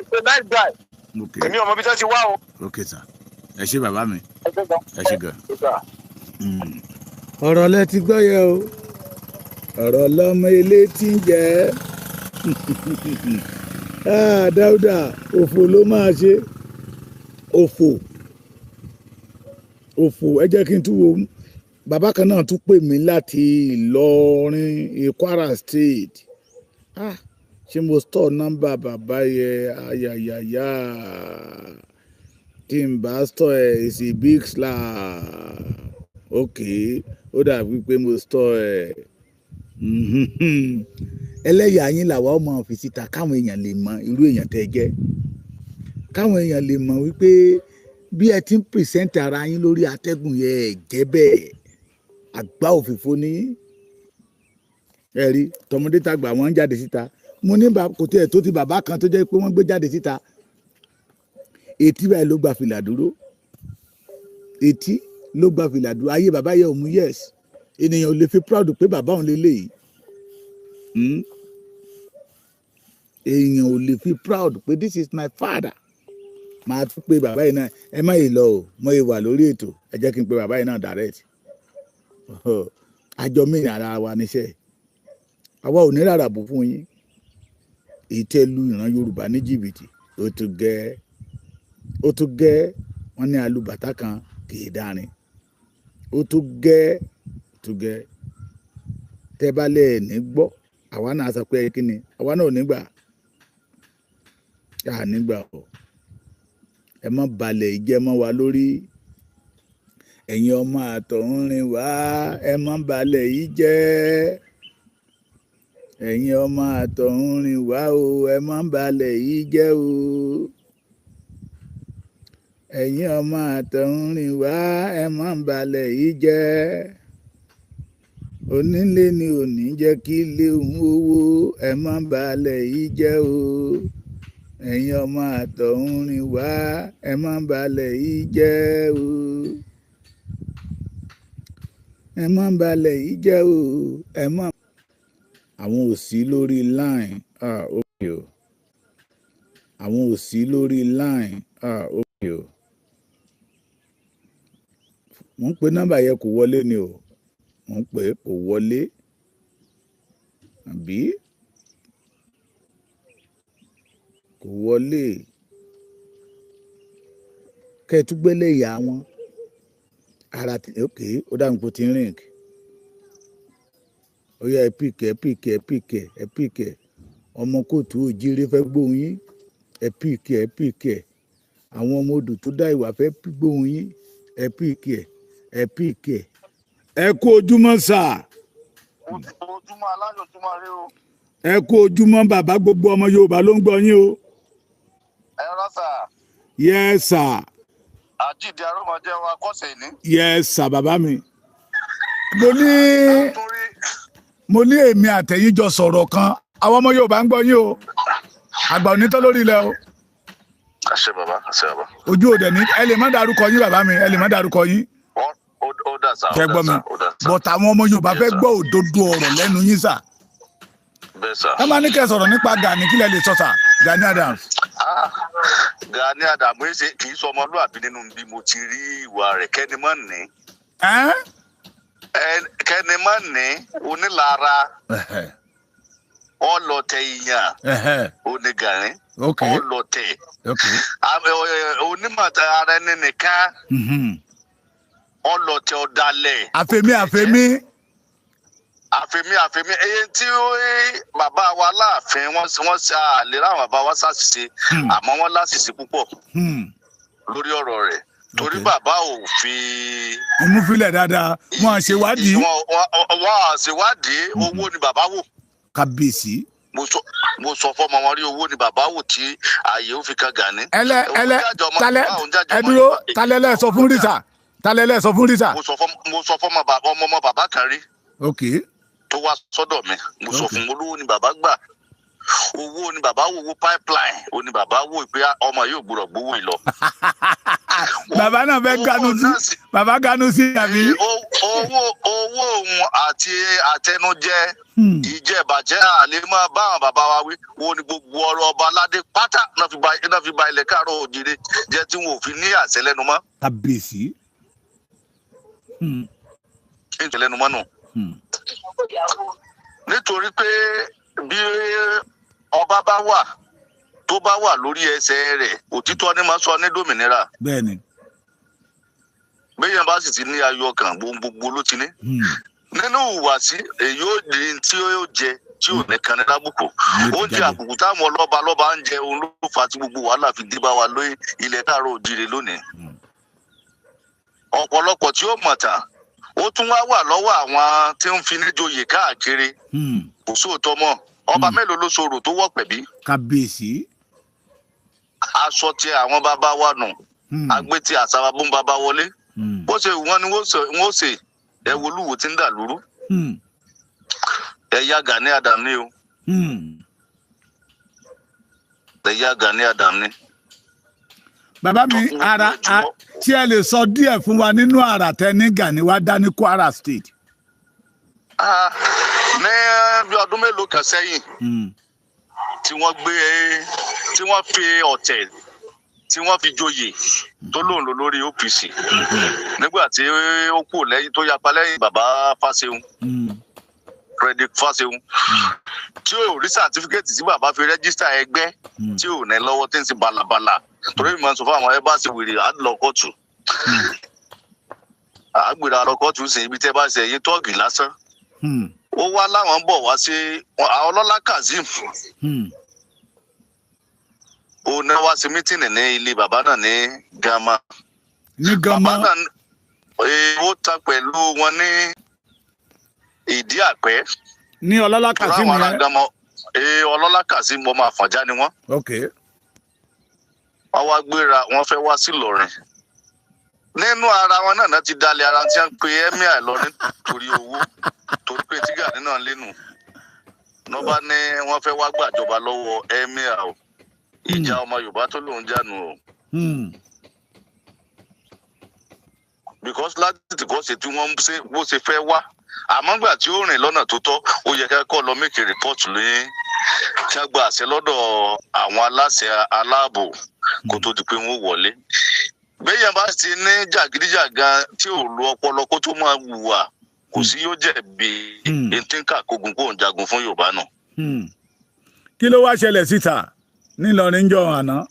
ìpè nice guy. èmi ọmọ bí tó ti wá o. ok sir ẹ ṣé bàbá mi ẹ ṣé gan. ọ̀rọ̀ lẹ ti gbọ́ yẹ o ọ̀rọ̀ lọ́mọ ilé tí ń jẹ́ Dáúdà òfò ló máa ṣe òfò ẹ jẹ́ kí n tún wo bàbá kan náà tún pè mí láti Ìlọrin Kwara State ṣé mo store nọ́mbà bàbá yẹ ayayaya tí n bá store ẹ̀ is a big slap ok ó dàbí pé mo store ẹ̀ ẹlẹ́yà yín làwa ọmọ fi síta káwọn èèyàn lè mọ irú èèyàn tẹ́ jẹ́ káwọn èèyàn lè mọ wípé bí ẹ ti ń pìrìsẹ́ǹtì ara yín lórí atẹ́gùn yẹn ẹ̀ jẹ́ bẹ́ẹ̀ àgbá òfìfo ní ẹ̀rí tọmọdé tàgbà wọ́n ń jáde síta mo ní kò tí ẹ̀ tó ti bàbá kan tó jẹ́ pé wọ́n gbé jáde síta etí báyìí ló gba fìlà dúró etí ló gba fìlà dúró ayé bàbá yẹ òun yes ènìyàn ò lè fi proud pé bàbá òun lè léyìí èèyàn ò lè fi proud pé this is my father máa tún pé bàbá yìí náà ẹ má yìí lọ o mo yìí wà lórí ètò ẹ jẹ́ kí n pe bàbá yìí náà direct àjọ mìíràn ara wa níṣẹ́ àwa ò ní rárá bù fún yín èyí tẹ́ lu ìran Yorùbá ní jìbìtì ó tún gẹ́ wọ́n ní alùbàtà kan kì í dárin ó tún gẹ́ tẹ́ bá lẹ̀ ní gbọ́ àwa náà sọ pé kí ni àwa náà ò ní gbà á nígbà o ẹ má balẹ̀ ìjẹ́ mọ́ wa lórí ẹ̀yin ọmọ àtọ̀húnrìn wá ẹ má balẹ̀ yìí jẹ́ ẹ̀yin ọmọ àtọ̀húnrìn wá o ẹ má balẹ̀ yìí jẹ́ o ẹ̀yin ọmọ àtọ̀húnrìn wá ẹ má balẹ̀ yìí jẹ́ onílé ni ò ní jẹ́ kí ilé òun owó ẹ má balẹ̀ yìí jẹ́ o ẹ̀yin ọmọ àtọ̀húnrìn wá ẹ má balẹ̀ yìí jẹ́ o ẹ má balẹ̀ yìí jẹ́ o ẹ má. àwọn ò sí lórí line okay o àwọn ò sí lórí line okay o mo ń pe nọ́mbà yẹn kò wọlé ni o mo ń pè é kò wọlé àbí kò wọlé kẹtùgbélé ìyá wọn ara òkè ó dáhùn kó ti ń rìn ó yá ẹpíkẹ ọmọ kóòtù òjíire fẹ́ gbóhùn yín ẹpíkẹ àwọn ọmọ odò tó dá ìwà fẹ́ gbóhùn yín ẹpíkẹ ẹ kú ojúmọ́ sà. ojúmọ́ aláyọ̀ tó máa rí o. ẹ kú ojúmọ́ bàbá gbogbo ọmọ Yorùbá ló ń gbọ́ yín o. ẹ rọ sà. yes sà. àjíǹde arúmọjẹ wa kọsẹ̀ ní. yes sà bàbá mi. mo ní èmi àtẹ̀yìn jọ sọ̀rọ̀ kan àwọn ọmọ Yorùbá ń gbọ́ yín o àgbà onítọ́ lórí ilẹ̀ o. àṣẹ bàbá àṣẹ bàbá. ojú òde ní ẹ lè má dárúkọ yín bàbá mi ẹ lè má dárúkọ yín. ó dà sá fẹ́ gbọ́ mi bọ̀tà àwọn ọmọ Yorùbá fẹ́ gbọ́ òdodo ọ̀rọ̀ lẹ́nu yín sà. bẹ́ẹ̀ sà. ẹ máa ní kẹ́ sọ̀rọ̀ nípa Gani kílẹ̀ lè sọ sà Gani Adams. Gani Adams kì í sọ ọmọlúwàbí nínú bí mo ti rí ìwà rẹ̀ kẹ́ni mọ́ ní. kẹ́ni mọ́ ní onílara ọlọ̀tẹ̀ ìyàn onígàrin ọlọ̀tẹ̀ onímọ̀ ara ẹni nìkan ọlọ̀tẹ̀ ọ̀dàlẹ̀. àfẹ̀mí. èyí tí bàbá wa láàfin wọ́n lè ráwọn bàbá wa ṣàṣìṣe àmọ́ wọ́n láṣìṣe púpọ̀ lórí ọ̀rọ̀ rẹ̀ torí bàbá ò fi. ìmúfilẹ̀ dáadáa wọn à ṣèwádìí. wọn à ṣèwádìí owó ni bàbá wò. kábíyèsí. mo sọ fọmọ wọn rí owó ni bàbá wò tí ààyè ó fi kan Gani. ẹ dúró talẹ́lẹ̀ sọ fún rìsà talẹ́lẹ̀ sọ fún rìsà. mo sọ fọmọ ọmọ bàbá kan rí. ok. tó wá sọ́dọ̀ mi mo sọ fún olówó ni bàbá gbà owó ni bàbá wò owó pipeline ó ní bàbá wò pé ọmọ yóò gbọ́dọ̀ gbowó yìí lọ. bàbá náà fẹ́ ganu sí bàbá ganu sí àbí. owó òun àti àtẹnujẹ ìjẹbàjẹ́ àlè máa bá àwọn bàbá wa wí wo ni gbogbo ọ̀rọ̀ ọba aládé pátá náà fi ba ilẹ̀ káàárọ̀ òjìrè jẹ́ tí wọn ò fi ní àṣẹ lẹ́nu mọ́. kábíyèsí. ìṣẹ̀lẹ̀ lẹ́nu mọ́ nù. nítorí pé bí ọba bá wà tó bá wà lórí ẹsẹ̀ rẹ̀ òtítọ́ ni máa sọ ní dòmìnira. bẹ́ẹ̀ni. béèyàn bá sì ti ní ayọ̀ ọkàn gbogbo ló ti ní. nínú ìhùwàsí èyí ó di tí ó jẹ tí ò ní kan ní lábùkù oúnjẹ àbùkù táwọn lọ́ba ń jẹ òun ló fà á tí gbogbo wàhálà fi dé bá wa lórí ilẹ̀ káàárọ̀ òjìrè lónìí. ọ̀pọ̀lọpọ̀ tí ó mọ̀ tán ó tún wà lọ́wọ́ àwọn tí ń fi níjòyè káàkiri kò sóòótọ́ mọ́ ọba mélòó ló sọ̀rọ̀ tó wọ̀ pẹ̀bí. kábíyèsí. aṣọ tí àwọn bàbá wa nù agbé tí àṣà bó ń bàbá wọlé bó ṣe wọ́n ni wọ́n ṣe ẹ wo olúwo tí ń dà lóru ẹ̀yà Gani Adams ni o ẹ̀yà Gani Adams ni. bàbá mi ara tí ẹ lè sọ díẹ̀ fún wa nínú àrà tẹ ní Gani wá dá ní Kwara State. ní bí ọdún mélòó kan sẹ́yìn tí wọ́n fi ọ̀tẹ̀ tí wọ́n fi joyè tó lòun lò lórí OPC nígbà tí ó kù lẹ́yìn tó yapa lẹ́yìn bàbá Fáṣẹ̀hùn Frederick Fáṣẹ̀hùn tí ò rí sàtífíkẹ́tì tí bàbá fi rẹ́gísítà ẹgbẹ́ tí ò ní lọ́wọ́ tí ń sin balabala torí mi máa ń sọ fún àwọn ẹ bá ṣe wèrè àdìlọ́kọ̀tù àgbèrè àlọ́kọ̀tù sí ibi tẹ́ bá ṣe ẹ̀yìn tọ́ọ̀gì lásán ó wá láwọn bọ̀ wá sí ọlọ́lá Kazeem ó ní wá sí mítìnì ní ilé bàbá náà ní Gama. ní Gama bàbá náà ó ta pẹ̀lú wọn ní Ìdí Àpẹ́. ní ọlọ́lá Kazeem yẹn. ọlọ́lá Kazeem ọmọ Àfọ̀njá ni wọ́n. ok. wọ́n wá gbéra wọ́n fẹ́ wá sí Ìlọrin nínú ara wọn náà ti dalẹ̀ ara tí wọ́n pe Emir Ìlọrin torí owó torí pé tí Gani náà lẹ́nu nọ́bà ní wọ́n fẹ́ wá gbàjọba lọ́wọ́ Emir o ìjà ọmọ Yorùbá tó lòun jánu o because láti kọ́ ṣe tí wọ́n ṣe bó ṣe fẹ́ wá àmọ́ gbà tí ó rìn lọ́nà tó tọ́ ó yẹ kẹ́kọ̀ọ́ lọ make a report lóyún kí wọ́n gba àṣẹ lọ́dọ̀ àwọn aláṣẹ aláàbò kó tó di pé wọ́n wọlé. Béèyàn bá ti ní jàgídíjàgan tí ò lo ọpọlọ kó tó máa hùwà kò sí yóò jẹ̀bi ètí ń kàkógun kó ń jagun fún Yorùbá náà. Kí ló wá ṣẹlẹ̀ síta nílọrin jọ àná?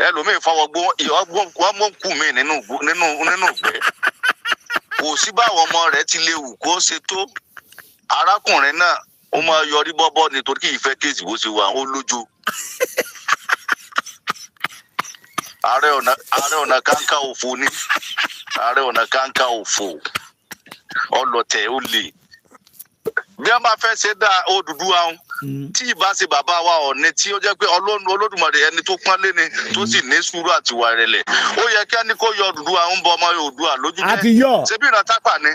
Ẹlòmíì fọwọ́ gbó wọ́n mọ̀ kú mi nínú ìgbẹ́. Kò sí báwọn ọmọ rẹ̀ ti lè wù kó ṣe tó. Arákùnrin náà ó máa yọrí bọ́bọ́ nítorí kì í fẹ́ kéèsì bó ṣe wà ó lójú. Ààrẹ ọ̀nà káńká òfò ni. Ààrẹ ọ̀nà káńká òfò. Ọlọ̀tẹ̀ ó lè. Bí wọ́n bá fẹ́ ṣe dá Odùduwà tí ìbá ṣe bàbá wa Ọọ̀ni tí ó jẹ́ pé Olódùmarè ẹni tó pọ́nlé ni tó sì ní sùúrù àti ìwà ìrẹ̀lẹ̀ ó yẹ kí ẹni kó yọ Odùduwà ń bọ ọmọ Oòduà lójú jẹ́. Àti yọ. Ṣebí ìran tápà ni.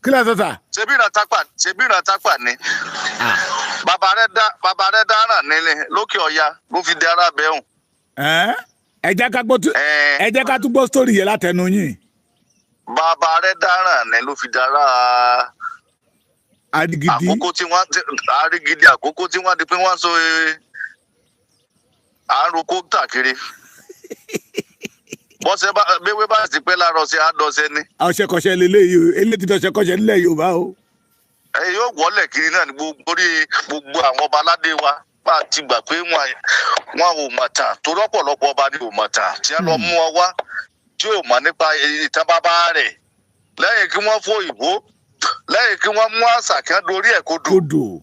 Kí ló sọ sà? Ṣebí ìran tápà ni. Bàbá rẹ̀ dáràn nílé lókè Ọya ló fi di ara bẹ́hùn. Ẹ jẹ́ ká tún gbọ́ sítórì yẹn látẹnu yín. Bàbá rẹ̀ dáràn ní ló fi di ara Arigidi àkókò tí wọ́n di pé wọ́n so àrùkó tàkiri. Bọ́sẹ̀ béwé bá ti pẹ́ láàárọ̀ sí àádọ́sẹ́ ni. Ọṣẹkọṣẹ lélẹ́yìí eléyìí ti dọ̀ṣẹkọṣẹ nílẹ̀ Yorùbá o. Ẹ yóò wọlé kiri náà ní gbogbo àwọn ọba aládé wa bá ti gbà pé wọn ò mọ̀ tàn torí ọ̀pọ̀lọpọ̀ ọba ni ò mọ̀ tàn tí wọ́n lọ mú ọ wá tí ò mọ̀ nípa ìtàn bàbá rẹ̀ lẹ́yìn kí wọ́n fó ìbò lẹ́yìn kí wọ́n mú àṣà kí wọ́n dorí ẹ̀ kodò.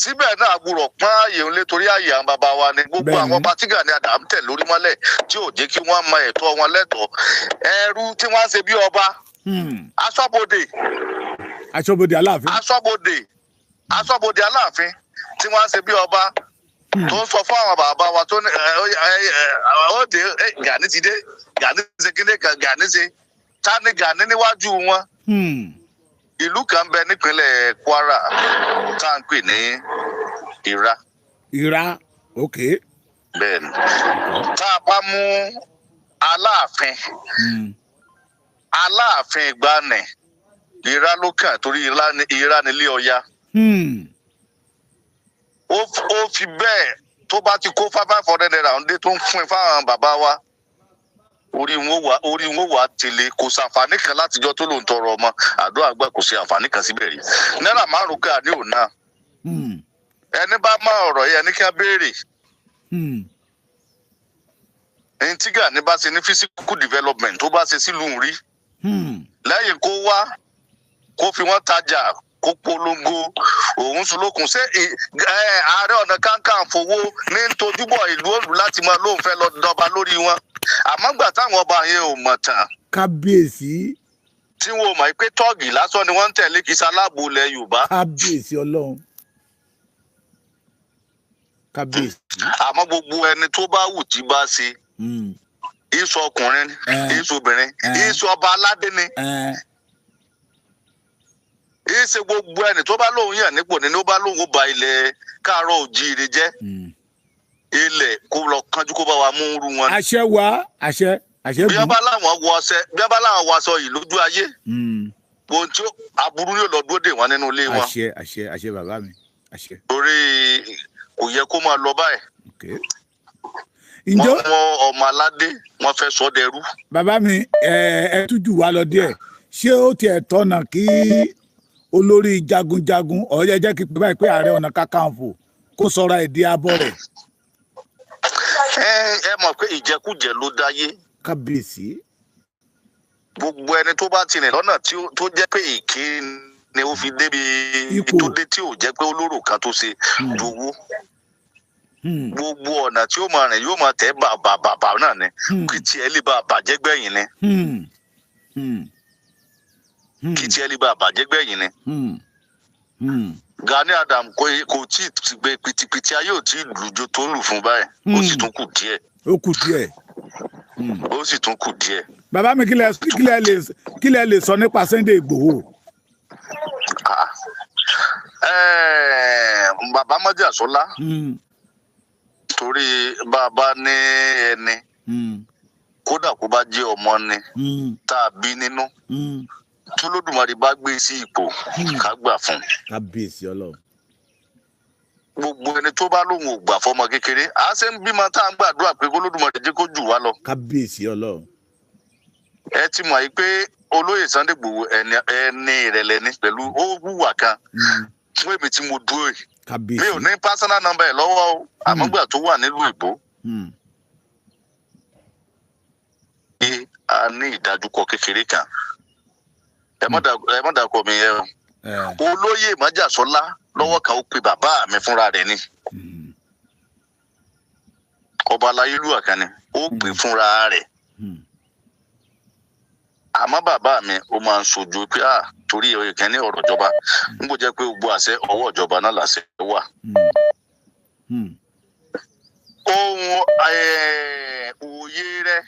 Síbẹ̀ náà gbúrọ̀ pọ́n ààyè ńlẹ̀ torí ààyè àwọn bàbá wa ni gbogbo àwọn ọba tí Gani Adams tẹ̀ lórí mọ́lẹ̀ tí ò jẹ́ kí wọ́n mọ ẹ̀tọ́ wọn lẹ́tọ̀ọ́ ẹrú tí wọ́n ṣe bí ọba aṣọ́bodè Aláàfin tí wọ́n ṣe bí ọba tó ń sọ fún àwọn bàbá wa tó ní ó dé Gani ti dé Gani ṣe kíndé kan Gani ṣe ta ni Gani níwájú wọn. Ìlú kan bẹ nípínlẹ̀ Kwara tá à ń pè ní Ìrá. Ok. Bẹ́ẹ̀ni tá a bá mú Aláàfin ìgbàanì Ìrá ló kàn torí Ìrá nílé Ọya. Ó fi bẹ́ẹ̀ tó bá ti kó 500 naira ọ̀ndé tó ń fún fáwọn bàbá wa orí wọn wà tẹ́lẹ̀ kò sàǹfààní kan látijọ́ tó ló ń tọrọ ọmọ àdó àgbà kò sí àǹfààní kan síbẹ̀ rí náírà 5 ká ní òun náà ẹni bá má ọ̀rọ̀ yẹn ní kí á béèrè ẹni tí Gani bá ṣe ní physical development tó bá ṣe sílùú rí lẹ́yìn kó wá kó fi wọ́n tajà kó polongo òun solókun ṣé Ààrẹ Ọ̀nà Kakanfò ní tojúbọ̀ ìlú òòlù láti máa lóun fẹ́ lọ dọba lórí wọn àmọ́ gbà táwọn ọba yẹn ò mọ̀ tán. Kábíyèsí. Tí wọn ò mọ̀ pé tọ́ọ̀gì lásán ni wọ́n ń tẹ̀lé kí sáláàbù ilẹ̀ Yorùbá. Kábíyèsí Ọlọ́run. Kábíyèsí. Àmọ́ gbogbo ẹni tó bá wù tí bá ṣe. Ìsọ ọkùnrin ìsọ obìnrin ìsọ ọba aládé ni. Ìṣe gbogbo ẹni tó bá lóun yàn nípò ni ó bá lóun ó ba ilẹ̀ Káàárọ̀ Oòjíire jẹ́. Ilẹ̀ kó lọ kánjú kó bá wa mú irú wọn. Àṣẹ wá àṣẹ bí wọ́n bá láwọn wọ aṣọ yìí lójú ayé ohun tí aburú yóò lọ dúró dè wọ́n nínú ilé wọn. àṣẹ bàbá mi àṣẹ. torí kò yẹ kó máa lọ báyìí. ǹjọ́ ọmọ aládé wọ́n fẹ́ sọ dẹrú. bàbá mi ẹ tújù wá lọ díẹ̀ ṣé ó tiẹ̀ tọ́nà kí olórí jagunjagun ọ̀yẹ́ jẹ́ kí pé báyìí pé Ààrẹ Ọ̀nà Kakanfò kó sọra ìdí abọ́ rẹ̀. ẹ mọ̀ pé ìjẹkújẹ ló dáyé. Kábíyèsí. Gbogbo ẹni tó bá ti rìn lọ́nà tó jẹ́ pé èké ni ó fi débi tó dé tí ò jẹ́ pé olóró kan tó ṣe dùwó. Gbogbo ọ̀nà tí ó máa rìn yóò máa tẹ̀ bàbà náà ni kì í tiẹ̀ lè bá bàjẹ́ gbẹ̀yìn ni. Kì í tiẹ̀ lè bá bàjẹ́ gbẹ̀yìn ni. Gani Adams kò tí ì gbé pitipiti ayé ò tí ì lùjọ tó lù fún báyìí ó sì tún kù díẹ̀. Ó kù díẹ̀. Ó sì tún kù díẹ̀. Bàbá mi kí lẹ lè sọ nípa Sunday Igboho. Bàbá Májàsọ́lá torí bàbá ní ẹni kódà kó bá jẹ́ ọmọ ni tá a bí nínú tó lódùmarè bá gbé sí ipò ká gbà fún. kábíyèsí Ọlọ́run. gbogbo ẹni tó bá lóun ò gbà fọmọ kékeré à á ṣe ń bímọ tá à ń gbàdúrà pé kó lódùmarè jẹ́ kó jù wá lọ. kábíyèsí Ọlọ́run. ẹ ti mọ̀ yìí pé olóyè Sunday Igboho ẹni ìrẹ̀lẹ̀ ni pẹ̀lú ó wùwà kan fún èmi tí mo dúró yìí. kábíyèsí. mi ò ní personal number ẹ̀ lọ́wọ́ o àmọ́ gbà tó wà nílùú Èbó. pé a ní ìdájúkọ kékeré kan ẹ má dàkọ mi yẹn o. olóyè Májàsọ́lá lọ́wọ́ kan ó pe bàbá mi fúnra rẹ̀ ni. ọba aláyélúwà kan ni ó pè fúnra rẹ̀. àmọ́ bàbá mi ó máa ń sojú pé torí ìkànnì ọ̀rọ̀ ìjọba ń bó jẹ́ pé gbogbo àṣẹ ọwọ́ ìjọba náà làṣẹ wà. ohun òye rẹ̀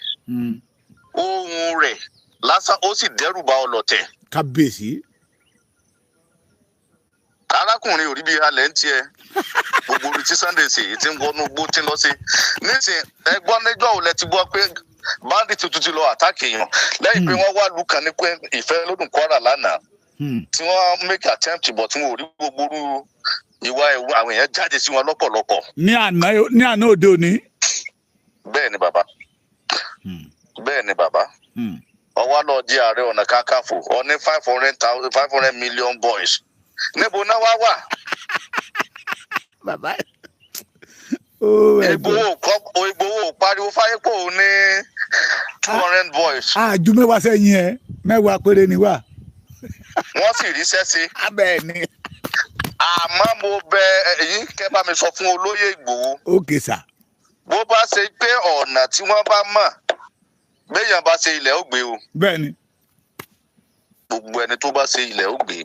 ohun rẹ̀ lásán ó sì dẹ́rù bà ọlọ̀tẹ̀. kábíyèsí. arákùnrin ò rí bí alẹ́ ń tiẹ̀ gbogbo orí tí Sunday ṣe èyí tí ń wọnú gbó tí ń lọ sí nísìn ẹgbọ́n níjọ́ ò lẹ ti gbọ́ pé báńdì tuntun ti lọ àtàkì èèyàn lẹ́yìn pé wọ́n wá lù kàn ní pé ìfẹ́ lódùn Kwara lánàá tí wọ́n make attempt bọ̀ tí wọ́n ò rí gbogbo ìwà àwọn èèyàn jáde sí wọn lọ́pọ̀lọpọ̀. ní àná òde òní. bẹ́ẹ̀ ni bàbá bẹ́ẹ̀ ni bàbá ọwọ́ lọ di Ààrẹ Ọ̀nà Kakanfò ọ ní 500 million boys níbo náà wá wà. bàbá Ìgbòho pariwo fáyépò ní 200 boys. ju mẹ́wàá sẹ́yìn ẹ mẹ́wàá péré ni wà. wọ́n sì ríṣẹ́ sí. abẹ́ ni. àmọ́ mo bẹ èyí kẹ́ bá mi sọ fún olóyè Ìgbòho. ókè sà. bó bá ṣe pé ọ̀nà tí wọ́n bá mọ̀ béèyàn bá ṣe ilẹ̀ ó gbé o. bẹ́ẹ̀ ni. gbogbo ẹni tó bá ṣe ilẹ̀ ó gbé.